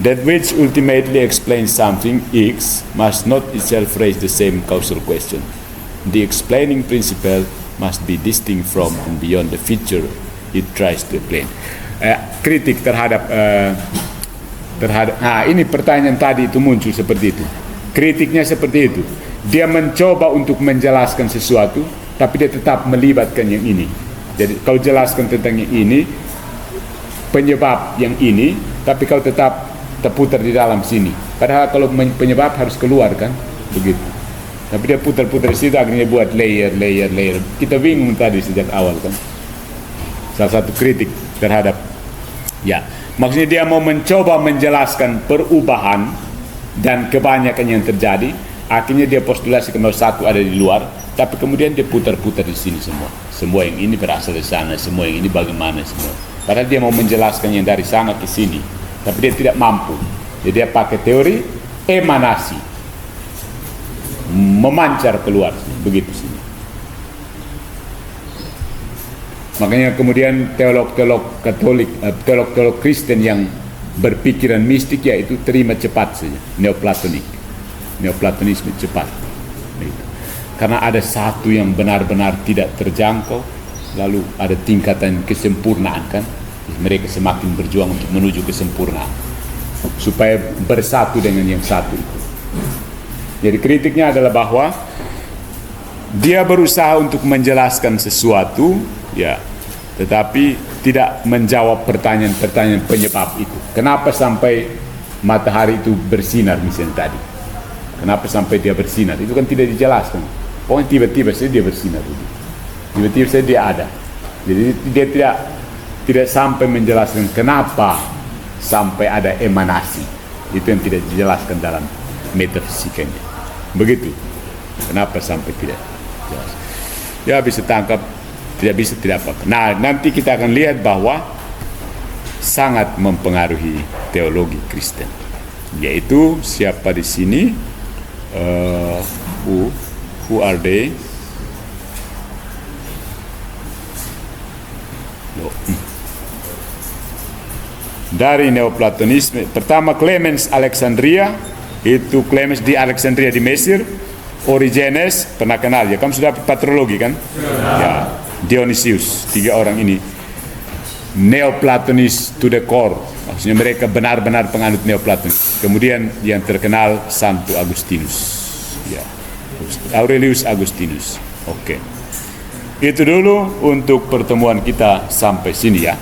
That which ultimately explains something X must not itself raise the same causal question. The explaining principle must be distinct from and beyond the feature it tries to explain. Kritik terhadap ini pertanyaan tadi itu muncul seperti itu. Kritiknya seperti itu. Dia mencoba untuk menjelaskan sesuatu, tapi dia tetap melibatkan yang ini. Jadi kau jelaskan tentang yang ini, penyebab yang ini, tapi kau tetap terputar di dalam sini. Padahal kalau penyebab harus keluar kan, begitu. Tapi dia putar-putar di situ, akhirnya buat layer. Kita bingung tadi sejak awal kan. Salah satu kritik terhadap, ya, maksudnya dia mau mencoba menjelaskan perubahan dan kebanyakan yang terjadi. Akhirnya dia postulasikan bahwa satu ada di luar, tapi kemudian dia putar-putar di sini semua. Semua yang ini berasal dari sana, semua yang ini bagaimana semua. Padahal dia mau menjelaskan yang dari sana ke sini, tapi dia tidak mampu. Jadi dia pakai teori emanasi, memancar keluar, begitu sini. Makanya kemudian teolog-teolog Katolik, teolog-teolog Kristen yang berpikiran mistik, yaitu terima cepat saja, Neoplatonisme cepat. Karena ada satu yang benar-benar tidak terjangkau, lalu ada tingkatan kesempurnaan kan. Mereka semakin berjuang untuk menuju kesempurnaan supaya bersatu dengan yang satu itu. Jadi kritiknya adalah bahwa dia berusaha untuk menjelaskan sesuatu, ya, tetapi tidak menjawab pertanyaan-pertanyaan penyebab itu. Kenapa sampai matahari itu bersinar misalnya tadi? Kenapa sampai dia bersinar? Itu kan tidak dijelaskan. Pokoknya tiba-tiba saja dia bersinar. Tiba-tiba saja dia ada. Jadi dia tidak sampai menjelaskan kenapa sampai ada emanasi. Itu yang tidak dijelaskan dalam metafisikanya. Begitu. Kenapa sampai tidak jelas? Ya bisa tangkap, tidak bisa tidak apa. Nah, nanti kita akan lihat bahwa sangat mempengaruhi teologi Kristen. Yaitu siapa di sini? Who are they? Dari Neoplatonisme, pertama Clemens Alexandria, itu Clemens di Alexandria di Mesir. Origenes, pernah kenal ya, kamu sudah patrologi kan? Ya, Dionysius, 3 orang ini Neoplatonis to the core, maksudnya mereka benar-benar penganut Neoplatonis. Kemudian yang terkenal Santo Agustinus, ya, Aurelius Agustinus. Oke. Itu dulu untuk pertemuan kita sampai sini ya.